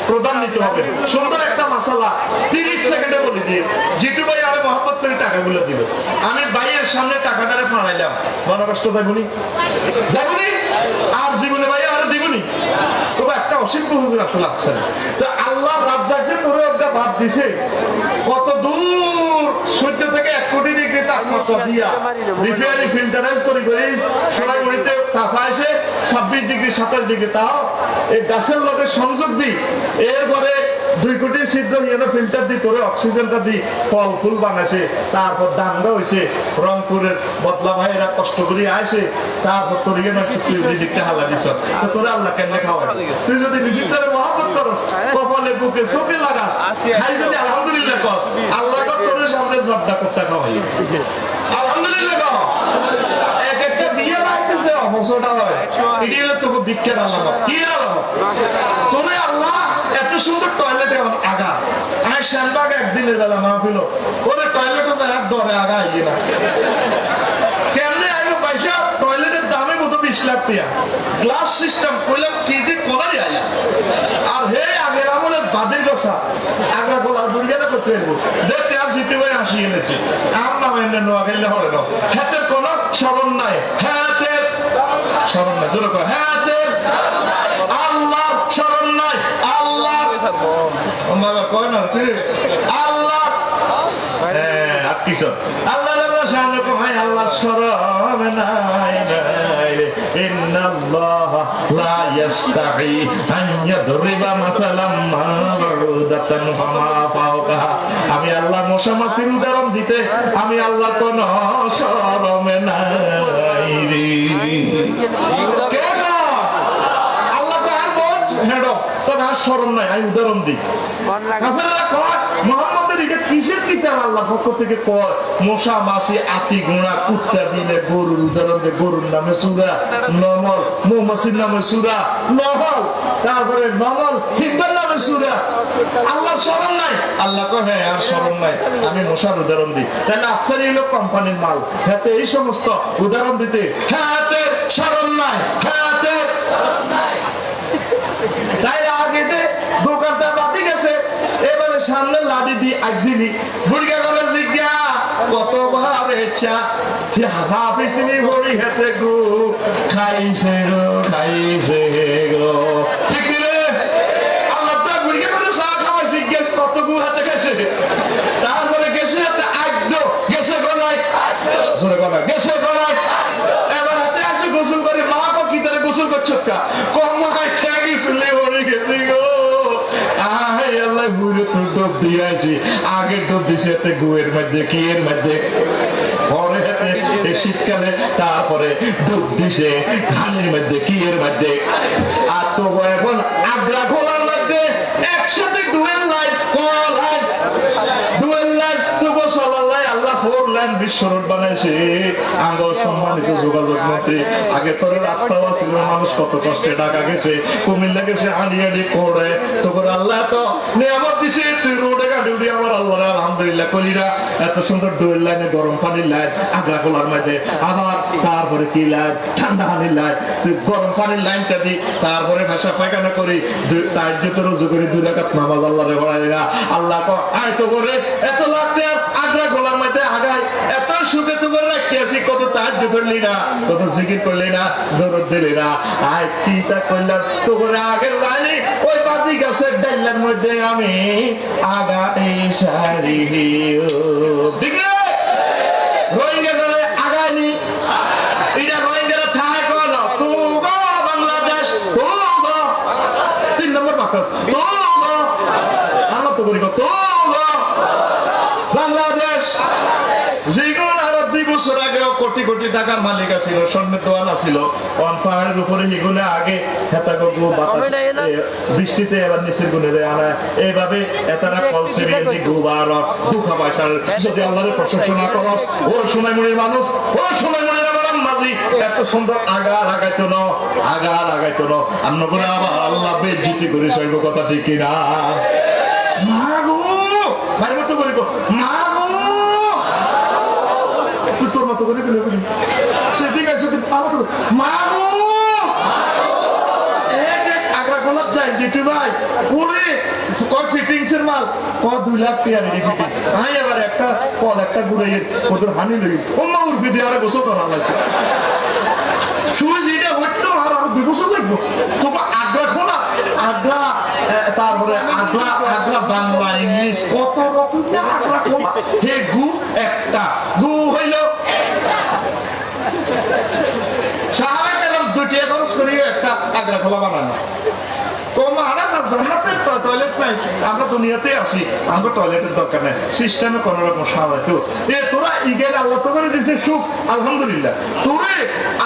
প্রদান নিতে হবে সুন্দর একটা মশলা 30 সেকেন্ডে বলে দিয়ে জিতু ভাই আরে মহব্বত করে টাকাগুলো দিল আমি ভাইয়ের সামনে টাকাটারে ফাড়াইলাম মনে কষ্ট যাইবনি যাইবনি আর জীবনে ভাই আর দিবনি তবে একটা অসীম হুজুর আসলে লাগছে তো আল্লাহ রাজ্জাক যে তোরে একটা ভাত দিছে কত দূর সূর্য থেকে 1 কোটি ডিগ্রি তাপমাত্রা দিয়া রিফাইনারি ফিল্টারাইজ করে সোনাইমুড়িতে তাপা এসে 26 ডিগ্রি 27 ডিগ্রি তাও এই গাছের লগে সংযোগ দিই এরপরে 2 কোটি ছিদ্র হিয়ানো ফিল্টার দি তোরে অক্সিজেনটা দি ফল ফুল বানাইছে তারপর দাঙ্গা হইছে রংপুরের বদলা ভাইরা কষ্ট করে আইছে তারপর তোর ইয়ে নষ্ট তুই রিজিকটা হালা দিছ তো তোরে আল্লাহ কেন খাওয়ায় তুই যদি রিজিকটারে মহব্বত করস কপালে বুকে চোখে লাগাস খাই যদি আলহামদুলিল্লাহ কস আল্লাহ তোর সামনে জবটা করতে খাওয়াই আলহামদুলিল্লাহ কও এক একটা বিয়ে লাগতেছে অবসরটা হয় এটি হলো তোকে বিখ্যাত আলামত কি আলামত তোরে আল্লাহ এত সুন্দর টয়লেটে আগা আমি শ্যামবাগ একদিনের বেলা মাহফিল ওরে টয়লেটও যায় ডরে আগা আইয়ে না কেমনে আইলো পয়সা টয়লেটের দামে মতো 20 লাখ টাকা গ্লাস সিস্টেম কইলাম কি দিয়ে কোনারই আইয়া আর হে আগের আমলে বাদের গসা আগা গলার বুড়িয়াটা করতে পারবো দেখতে আর জিতে ভাই আসি এনেছে আমার নাম এনে নোয়া খেললে হবে না হাতের কোনো স্মরণ নাই হাতের স্মরণ নাই জোরে কয় হাতের আল্লাহ স্মরণ নাই আল্লাহ আমার কয় না আল্লাহ হ্যাঁ আকিস আল্লাহ আল্লাহ সামনে কয় আল্লাহ স্মরণ নাই ইন্নাল্লাহা লা ইস্তাহি আন ইয়াদরিবা মাসালাম মা বাউদাতান ফামা ফাওকাহা আমি আল্লাহ মশা মাছির উদাহরণ দিতে আমি আল্লাহ কোন শরম নাই রে কেন আল্লাহ তার বল হেডো তোর আর শরম নাই আমি উদাহরণ দিই কাফেররা কয় মুহাম্মদের এটা কিসের কিতাব আল্লাহ পক্ষ থেকে কয় মশা মাছি আতি গোড়া কুত্তা দিলে গরুর উদাহরণ দে গরুর নামে সূরা নমল মৌমাছির নামে সূরা নহল তারপরে নমল হিব্বার নামে সূরা আল্লাহর শরণ নাই আল্লাহ কয় হ্যাঁ আর শরণ নাই আমি মশার উদাহরণ দিই তাহলে আফসারি হলো কোম্পানির মাল হাতে এই সমস্ত উদাহরণ দিতে হাতে শরণ নাই হাতে শরণ নাই তাই আগে দোকানটা বাতি গেছে এবারে সামনে লাডি দি আইছিলি বুড়িয়া করে জিজ্ঞা কত ভাবে চা হাফিসিনি ভরি হেতে গো খাইছে গো ঠিক রে আল্লাহ তা বুড়িয়া করে চা খাওয়া জিজ্ঞেস কত গো হাতে গেছে তারপরে গেছে হাতে আইদো গেছে গলায় জোরে গলা গেছে গলায় এবার হাতে আছে গোসল করে মা কো কি করে গোসল করছো কা কম হাই ঠেকি শুনলে ভরি গেছে গো আয় আল্লাহ গুরে তো ডুব দিয়েছি আগে ডুব দিছে এতে গুয়ের মধ্যে কি এর মধ্যে পরে এই শীতকালে তারপরে ডুব দিছে ধানের মধ্যে কি এর মধ্যে আর তো এখন আগ্রা খোলার মধ্যে একসাথে dual light call light dual light তো সাল্লাল্লাহু আল্লাহ 4 বলেন বিশ্ব রোড বানাইছে আঙ্গ সম্মানিত যোগাযোগ মন্ত্রী। আগে তোর রাস্তাও ছিল, মানুষ কত কষ্টে ঢাকা গেছে, কুমিল্লা গেছে, আলিয়াডি করে তো করে আল্লাহ তো নিয়ামত দিছে, তুই রোডে গাড়ি উঠি আমার আল্লাহ আলহামদুলিল্লাহ কলিরা। এত সুন্দর ডোয়েল লাইনে গরম পানির লাইট আগ্রা খোলার মধ্যে, আবার তারপরে কি লাইট ঠান্ডা পানির লাইট, তুই গরম পানির লাইনটা দি, তারপরে ভাষা পায়খানা করি, তার জুতো রুজু করি, 2 রাকাত নামাজ আল্লাহ রে পড়াই না। আল্লাহ আয়তো করে এত লাগতে আগ্রা খোলার মধ্যে আগায় এত সুখে তো করে রাখতে আসি, কত তাহাজ্জুদ করলি না, কত জিকির করলি না, দরুদ দিলি না, আয় কি তা করলাম তো করে আগের লাইনে ওই বাদি গাছের ডাইলার মধ্যে আমি আগাই সারি ঠিক না? রোহিঙ্গা ধরে আগায়নি, এটা রোহিঙ্গারা ঠায় কর তো বাংলাদেশ তো 3 নম্বর বাক্স তো আমরা তো করি তো বাংলাদেশ। যেগুলো আরো 2 বছর আগে কোটি কোটি টাকার মালিক আছিল, স্বর্ণের দোয়ান আছিল, পাহাড়ের উপরে এগুলো আগে বৃষ্টিতে এবার নিচের গুনে দেয় আনা, এইভাবে এতারা কলসে গোবার দুঃখ পয়সার যদি আল্লাহরের প্রশংসা না করো, ওর সময় মনে মানুষ, ওর সময় মনে মাঝি এত সুন্দর আগার আগাইতো না, আগার আগাইতো না, অন্য করে আবার আল্লাহ বেজ্জিতি করে সইব, কথা ঠিক কিনা? মা গো ভাই মতো বলিব, মা গো তুই তোর মতো করে ফেলে বলি, সেদিকে সেদিন পাবো মা গো আগ্রা খোলা চাই যেটি ভাই পুরে কয় ফিটিংসের মাল, 2 লাখ টাকা ফিটিংস। আমি এবার একটা কল একটা ঘুরে ওদের হানি লই অন্য উর্ফি দিয়ে আরে গোসল করা লাগছে, সুইচ এটা হইতো আর 2 বছর লাগবো। তবু আগ্রা খোলা, আগ্রা তারপরে আগ্রা আগ্রা বাংলা ইংলিশ কত রকম আগ্রা খোলা। হে গু একটা গু হইল সাহাবায়ে কেরাম 2টি খরচ করিয়ে একটা আগ্রা খোলা বানানো। টয়লেট নাই, আমরা দুনিয়াতে আছি, আমরা টয়লেটের দরকার নাই, সিস্টেমে কোন রকম স্বাভাবিক। তোরা ইগের আল্লাহ তো করে দিছে সুখ আলহামদুলিল্লাহ। তোরে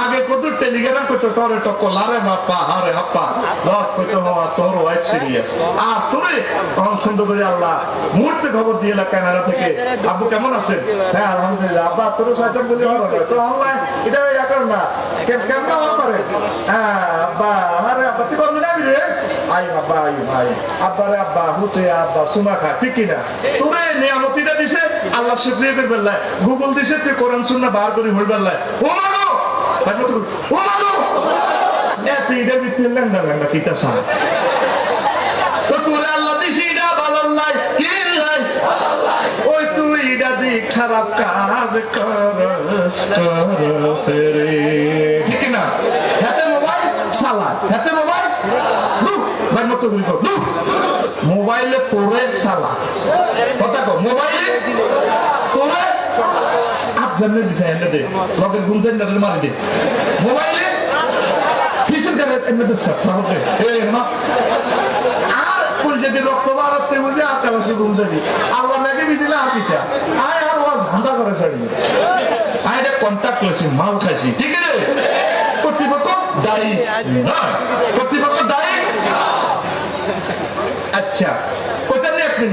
আগে কত টেলিগ্রাম করতো টরে টকলারে বাপ্পা হারে হাপ্পা লস করতে হওয়া তোর ওয়াইফ সিরিয়াস, আর তোরে তখন সুন্দর করে আল্লাহ মুহূর্তে খবর দিয়ে এলাকা কানাডা থেকে, আব্বু কেমন আছেন? হ্যাঁ আলহামদুলিল্লাহ। আব্বা তোর সাথে বলি তো অনলাইন এটা ইয়া কর না, কেমন অন করে? হ্যাঁ আব্বা, আরে আব্বা তুই কত দিন আবি রে? আই বাবা আই ভাই আব্বারে আব্বা হুতে আব্বা সুমা খা, ঠিক কিনা? তোরে নিয়ামতিটা দিছে আল্লাহ শুকরিয়া করে বেলায়, গুগল দিছে তুই কোরআন সুন্নাহ বার করে হই বেলায়, ও মাগো ও মাগো এত এটা ভিতরে লেন্দা লেন্দা কিতা সা তো তোরে আল্লাহ দিছে এটা ভালো লাই কি লাই ওই তুই এটা দি খারাপ কাজ করস রে, ঠিক কিনা? হাতে মোবাইল শালা, হাতে মোবাইল মোবাইলে তোরে শালা, কথা কো মোবাইলে তোরে আজ জানলে দিছে এনে দে লগের গুনজেন দাঁড়ে মারি দে মোবাইলে কিসের করে এনে দে সব তাহলে এই না আর কোন যদি রক্ত বাড়াতে বুঝে আর কালা শুরু গুনজেনি আল্লাহ নাকি বিদিলে আর কিটা আয় আর ওয়াজ ধান্দা করে ছাড়ি আয় এটা কন্টাক্ট করেছি মাল খাইছি, ঠিক আছে? কর্তৃপক্ষ দায়ী নয়, কর্তৃপক্ষ দায়ী। আচ্ছা কোথা নেই আপনি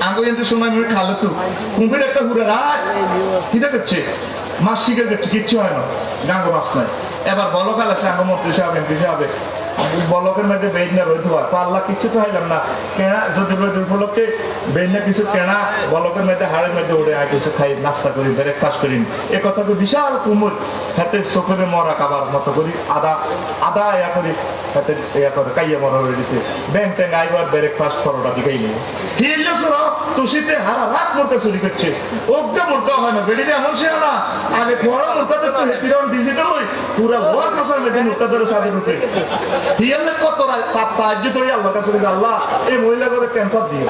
আগে কিন্তু সময় মনে খালো তো কুম্ভের একটা ঘুরে রাত কিটা করছে, মাছ শিকার করছে, কিচ্ছু হয় না, গাঙ্গ মাছ নাই। এবার বলো কাল আসে আঙ্গ মন্ত্রী সাহেব এমপি সাহেব বলকের মধ্যে বেইনা রইতে হয় পাল্লা কিছু তো হইলাম না কেনা, যদি রোদ উপলক্ষে বেইনা কিছু কেনা বলকের মধ্যে হাড়ের মধ্যে উঠে আর কিছু খাই নাস্তা করি ব্রেকফাস্ট করি, এ কথা তো বিশাল কুমুর হাতে চোখে মরা খাবার মতো করি আদা আদা ইয়া করি হাতে ইয়া করে কাইয়া মরা হয়ে গেছে ব্যাং ট্যাং আইবার ব্রেকফাস্ট পরোটা দিকেই নেই হিলে সরো তুষিতে হারা রাত মোটা চুরি করছে ওকে মোটা হয় না বেডিতে এমন সে না আগে বড় মোটাতে তো হেতিরাম ডিজিটাল হই পুরো ওয়া কাসার মধ্যে মোটা ধরে সাথে ঢুকে হিলে কত তাজ্জু তোই আল্লাহর কাছে বলে আল্লাহ এই মহিলা করে ক্যান্সার দিও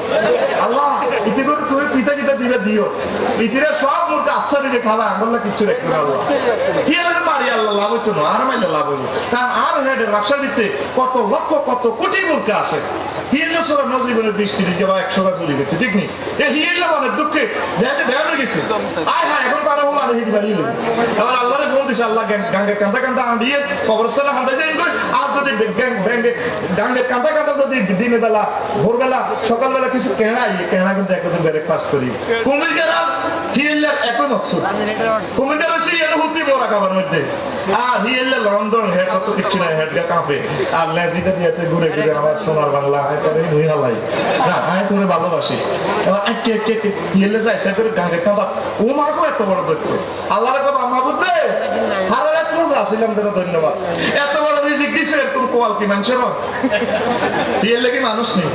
আল্লাহ ইতি করে তুই পিতা কিতা দিবে দিও ইতিরা সব মোটা আচ্ছা দিবে খাওয়া আল্লাহ কিছু রাখবে না আল্লাহ হিলে মারি আল্লাহ লাভ হতো না আর মাইলে লাভ হইব কারণ আর হেডে ব্যবসা দিতে কত লক্ষ কত কোটি মুরগা আছে হিলে সরা নজরিবের 20 30 বা 100 গাছ চলে গেছে ঠিক নেই এই হিলে মানে দুঃখে দেখতে ভয় হয়ে গেছে আয় হায় এখন পারা হলো আর হিটি বাড়িয়ে নেবে এবার আল্লাহরে বল দিছে আল্লাহ গাঙ্গে কান্দা কান্দা আন্দিয়ে কবরস্থানে হাঁদা যাই কই আর যদি গাঙ্গে কান্দা কান্দা যদি দিনের বেলা ভোরবেলা সকালবেলা কিছু কেনা কিন্তু একদম ব্রেকফাস্ট করি কুমির গেলাম হিয়েলে একই মকসুদ কমিটার আছে এর হতে বড় খাবার মধ্যে আর হিয়েলে লন্ডন হেড কত কিছু না হেড গা কাঁপে আর লেজিটা দিয়েতে ঘুরে ঘুরে আমার সোনার বাংলা করে হই হালাই না আমি তোরে ভালোবাসি এবার কে কে কে হিয়েলে যায় সে করে গাঁগে কাঁদা ও মাগো এত বড় দৈত্য আল্লাহর কথা মাহবুবে হারা রাত রোজা ছিলাম তোর ধন্যবাদ এত বড় রিজিক দিছো এরকম কোয়াল কি মানুষের হিয়েলে কি মানুষ নেই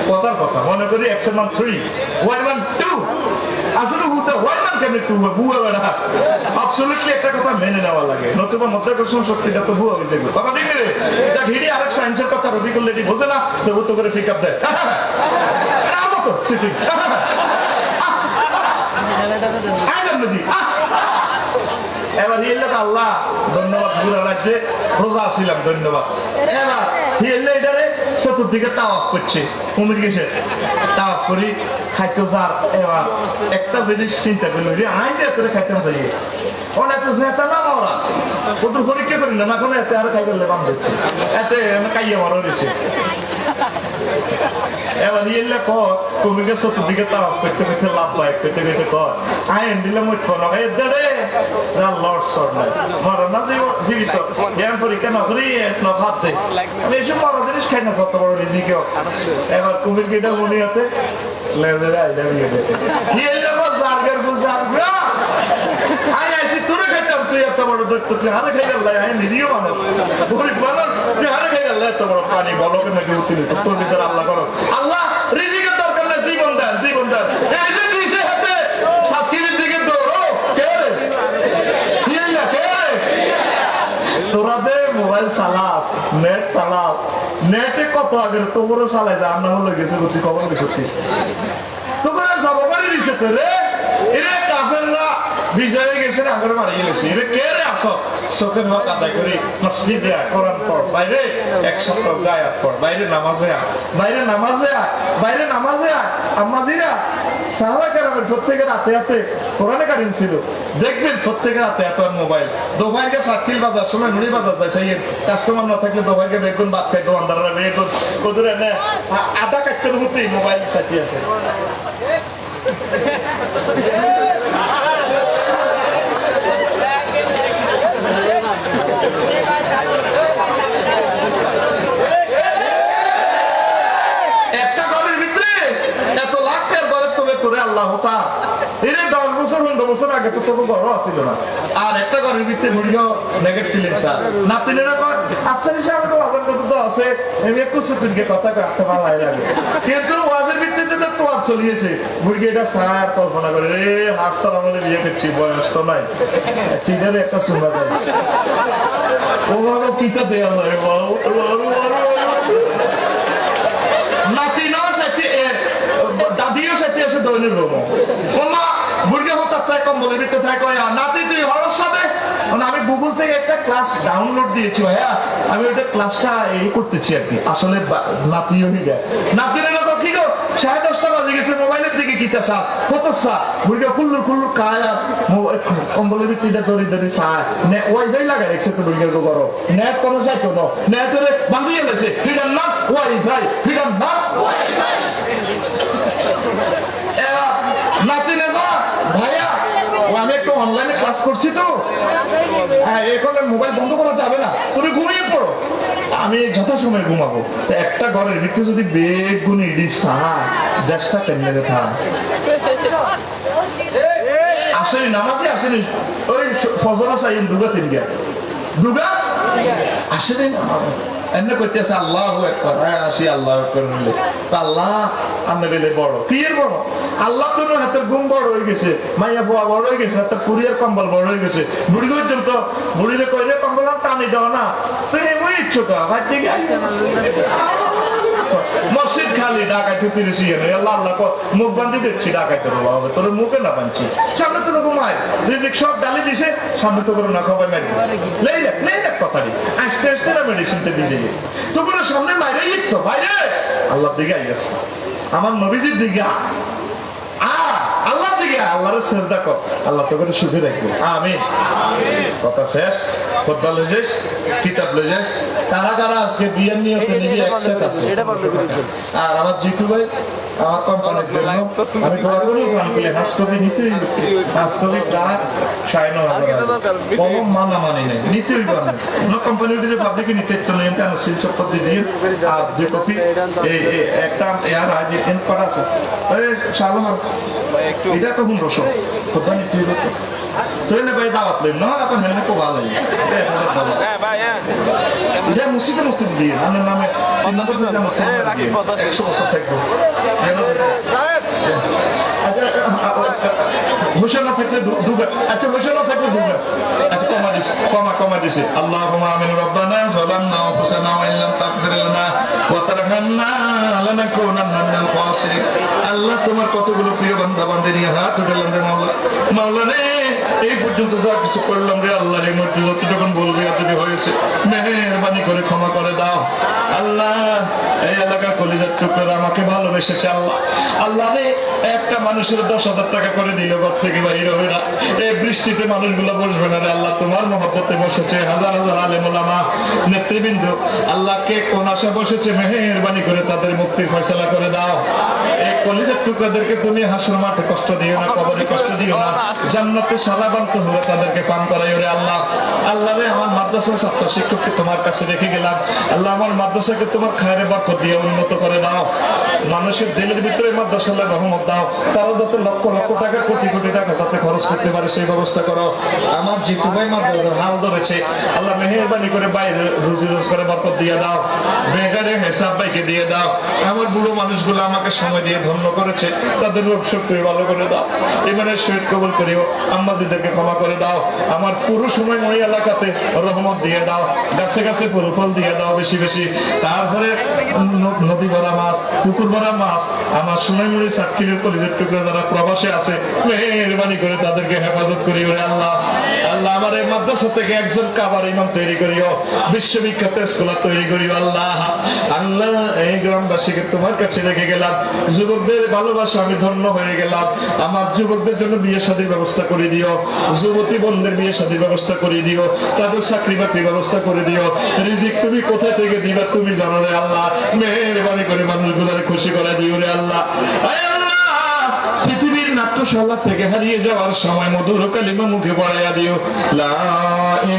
কথার কথা মনে করি অ্যাকশন মান 3 ওয়ান মান 2 আসলে হুতে হয় না কেন একটু বুয়া বেড়া অ্যাবসলিউটলি একটা কথা মেনে নেওয়া লাগে নতুবা মাধ্যাকর্ষণ শক্তিটা তো বুয়া হইতে গেল কথা ঠিক রে দেখ হিডি আরেক সায়েন্সের কথা রবি করলে এটি বোঝে না তো ও তো করে পিক আপ দেয় আমার তো সিটিং এবার হিয়েলে আল্লাহ ধন্যবাদ বুড়া লাগছে রোজা ছিলাম ধন্যবাদ এবার হিয়েলে এটারে চতুর্দিকে তাওয়াফ করছে কুমির গেছে তাওয়াফ করি খাইতে যার এবার একটা জিনিস চিন্তা করলো যে আই যে এত খাইতে না যাই অনেক তো সেটা না মরা ওদের পরীক্ষা করি না কোনো এতে আর খাই করলে বাম দিচ্ছে এতে কাইয়া মারা রয়েছে এবার ইয়েলে কর কুমিরকে চতুর্দিকে তাওয়াফ করতে করতে লাভ পায় পেতে পেতে কর আইন দিলে মুখ কোনো এদারে লর্ড সর নাই মরা না জীবিত জ্ঞান পরীক্ষা না করি না ভাত দেয় আমি এসব মরা জিনিস খাই না কত বড় রিজিকেও এবার কুমিরকে এটা মনে হতে লেজারে আইডা নিয়ে গেছে ইয়েলে কর জার্গের গুজার আই আইসি তোরে খাইতাম তুই এত বড় দৈত্য তুই হারে খাই গেল আই নিরীহ মানুষ গরিব মানুষ তুই হারে খাই গেল এত বড় পানি বলকে নাকি উঠিলি তোর ভিতরে আল্লাহ করো আল্লাহ রিজিকের দরকার না জীবন দেন জীবন দেন এই যে দিছে হাতে সাকিরের দিকে দৌড়ো কে রে কে রে তোরা দে মোবাইল চালাস নেট চালাস নেটে কত আগে তোর চালাই যা আমরা হলো গেছে গতি খবর গেছে তোকে সবারই দিছে তো রে এরে কাফেররা বিজয়ে গেছে আগে মারিয়ে গেছে এরে কে রে আসো চোখের হক আদায় করি মসজিদে কোরআন পড় বাইরে এক সপ্তাহ গায়াত পড় বাইরে নামাজে বাইরে নামাজে আম্মাজিরা সাহাবা কেরামের প্রত্যেকের হাতে হাতে কোরআনে কারিম ছিল দেখবেন প্রত্যেকের হাতে হাতে মোবাইল দোভাইকে সার্কিল বাজার সময় মুড়ি বাজার যায় সেই কাস্টমার না থাকলে দোভাইকে বেগুন ভাত খাই দোকানদাররা বেগুন ওদের আধা কাটতের মধ্যেই মোবাইল সাথী আছে একটা ঘরের ভিতরে এত লাখ ঘরের তোলে তোরে আল্লাহ হতা এর 10 বছর 15 বছর আগে তো তোর ঘরও আসছিল না আর একটা ঘরের ভিতরে বুড়িও নেগেটিভ ছিলেন স্যার নাতিনেরা কয় আচ্ছা হিসাবে তো আদান করতে তো আছে আমি একটু সুতিনকে কথা কাটতে ভালো লাগে কিন্তু ওয়াজের ভিতরে যেটা তো আর চলিয়েছে বুড়ি এটা স্যার কল্পনা করে রে হাসতার আমাদের বিয়ে করছি বয়স তো নাই চিন্তাতে একটা শোনা যায় ও বাবা কিটা দেয়া যায় নাতি না সাথে দাদিও সাথে আছে দৈনিক রোম ওমা বুড়িকে হঠাৎ কম্বলের ভিতরে থাকে নাতি তুই হরস সাথে আমি গুগল থেকে একটা ক্লাস ডাউনলোড দিয়েছি ভাইয়া আমি ওইটা ক্লাসটা এই করতেছি আর কি আসলে নাতিও নাতির এরকম কি গো 10:30 বাজে গেছে মোবাইলের দিকে কিতা সাপ কত সাপ বুড়িকে খুল্লুর খায় কম্বলের ভিতরে ধরে ধরে সায় ওয়াইফাই লাগাই রেখেছে তো বুড়িকে করো নেট কোনো চাইতো না নেটের বান্ধিয়ে গেছে ফিডার নাম ওয়াইফাই ফিডার নাম ওয়াইফাই নাতি নেবা ভাইয়া আমি একটু অনলাইনে ক্লাস করছি তো হ্যাঁ এখন মোবাইল বন্ধ করা যাবে না তুমি ঘুমিয়ে পড়ো আমি যথাসময়ে ঘুমাবো একটা ঘরের ভিতরে যদি বেগুনি দেশটা কেমনে দেখা আসেনি নামাজে আসেনি ওই ফজরা চাইন দুগা তিনগা দুগা আসেনি এমনি করতেছে আল্লাহ একবার আসি আল্লাহ আল্লাহ আমরা বেলে বড় কি এর বড় আল্লাহ তো হাতের ঘুম বড় হয়ে গেছে মাইয়া বোয়া বড় হয়ে গেছে হাতের পুরিয়ার কম্বল বড় হয়ে গেছে বুড়ি করছেন তো বুড়িরে কইলে কম্বল টানি দেওয়া না তুই এমন ইচ্ছুক ভাই ঠিক আছে মসজিদ খালি ডাকাইতে পেরেছি আল্লাহ আল্লাহ মুখ বান্ধি দেখছি ডাকাইতে বলা হবে তোর মুখে না বানছি সামনে তো ঘুমায় রিজিক সব ডালি দিছে সামনে তো করে না খাবার মারি লেই দেখ কথাটি আস্তে আস্তে না মেডিসিনটা দিয়ে তো করে সামনে মাইরে লিখতো বাইরে আল্লাহ দিকে আই গেছে আমার নবীজির দিকে আল্লাহর দিকে আল্লাহর সেজদা কর আল্লাহ তো করে সুখে রাখবে আমিন কথা শেষ খোদবা লয়ে যাস, কিতাব লয়ে যাস। কারা কারা আজকে বিয়ের নিয়তে নিবি একসাথে আছে? আর আমার জিতু ভাই আমার কোম্পানির জন্য আমি দোয়া করি কোরআন খুলে হাস কপি নিতেই হাস কপি প্রায় ৯,৫০০ কোনো মানা মানি নাই নিতেই পারে কোনো কোম্পানি উঠে পাবলিকে নিতে তো নেই আমি সিল চপ্পর দিয়ে দিই আর যে কপি এই একটা ইয়ার আজ এন করা আছে এই শালমার এটা তো হুন রসো কোথায় নিতে হবে তো এনে ভাই দাওয়াত লই না আপন হেনে কো ভালো লাগে হ্যাঁ ভাই হ্যাঁ এটা মুসিদে মুসিদ দিয়ে আমার নামে 100 বছর থাকবো ঘোষণা থাকলে দুগা আচ্ছা ঘোষণা থাকলে দুগা আচ্ছা কমা দিছে আল্লাহুম্মা আমিন রব্বানা যালামনা আনফুসানা ওয়া ইল্লাম তাগফির লানা ওয়া তারহামনা লানাকুনান্না মিনাল খাসিরিন। আল্লাহ তোমার কতগুলো প্রিয় বান্দা বান্দী নিয়ে হাত উঠালাম রে মাওলা রে এই পর্যন্ত যা কিছু করলাম রে আল্লাহ এর মধ্যে যত যখন বলবে এতদিন হয়েছে মেহেরবানি করে ক্ষমা করে দাও আল্লাহ। এই এলাকার কলিজার টুকরা আমাকে ভালোবেসেছে আল্লাহ। আল্লাহ রে একটা মানুষের 10,000 টাকা করে দিল ঘর থেকে বাইরে হবে না, এই বৃষ্টিতে মানুষগুলো বসবে না রে আল্লাহ তোমার মহব্বতে বসেছে হাজার হাজার আলেম ওলামা নেতৃবৃন্দ আল্লাহ কে কোন আশা বসেছে মেহেরবানি করে তাদের মুক্তির ফয়সালা করে দাও। এই কলিজার টুকরাদেরকে তুমি হাসর মাঠে কষ্ট দিও না, কবরে কষ্ট দিও না, জান্নাতে সালাবান্ত হয়ে তাদেরকে পান করাইও রে আল্লাহ। আল্লাহ রে আমার মাদ্রাসার ছাত্র শিক্ষককে তোমার কাছে রেখে গেলাম আল্লাহ, আমার মাদ্রাসাকে তোমার খায়রে বরকত দিয়ে উন্নত করে দাও। মানুষের দিলের ভিতরে মাদ্রাসার রহমত দাও, তারা যাতে লক্ষ লক্ষ টাকা কোটি কোটি টাকা যাতে খরচ করতে পারে সেই ব্যবস্থা করো। আমার জিতু ভাই মাদ্রাসার হাল ধরেছে আল্লাহ মেহেরবানি করে বাইরে রুজি রোজগারে বরকত দিয়ে দাও, বেকারে হেসাব ভাইকে দিয়ে দাও। আমার বুড়ো মানুষগুলো আমাকে সময় দিয়ে ধন্য করেছে তাদের রোগ শক্তি ভালো করে দাও, এবারে শহীদ কবুল করিও, আম্মাদিদেরকে ক্ষমা করে দাও। আমার পুরো সময় ওই এলাকাতে রহমত দিয়ে দাও, গাছে গাছে পুরো ফল দিয়ে দাও বেশি বেশি। তারপরে নদী ভরা মাছ, পুকুর ভরা মাছ, আমার সময় মুড়ি সাক্ষীর কলিজের টুকরা যারা প্রবাসে আছে মেহেরবানি করে তাদেরকে হেফাজত করিও রে আল্লাহ। আল্লাহ আমার এই মাদ্রাসা থেকে একজন কাবার ইমাম তৈরি করিও, বিশ্ববিখ্যাত স্কলার তৈরি করিও আল্লাহ। আল্লাহ এই গ্রামবাসীকে তোমার কাছে রেখে গেলাম, যুবকদের ভালোবাসা আমি ধন্য হয়ে গেলাম। আমার যুবকদের জন্য বিয়ে শাদীর ব্যবস্থা করে দিও, যুবতী বোনদের বিয়ে শাদীর ব্যবস্থা করে দিও, তাদের চাকরি বাকরির ব্যবস্থা করে দিও। রিজিক তুমি কোথা থেকে দিবা তুমি জানো রে আল্লাহ, মেহেরবানি করে মানুষগুলোরে খুশি করে দিও রে আল্লাহ। পৃথিবীর নাট্যশালা থেকে হারিয়ে যাওয়ার সময় মধুর কালিমা মুখে পড়াইয়া দিও লা ইলাহা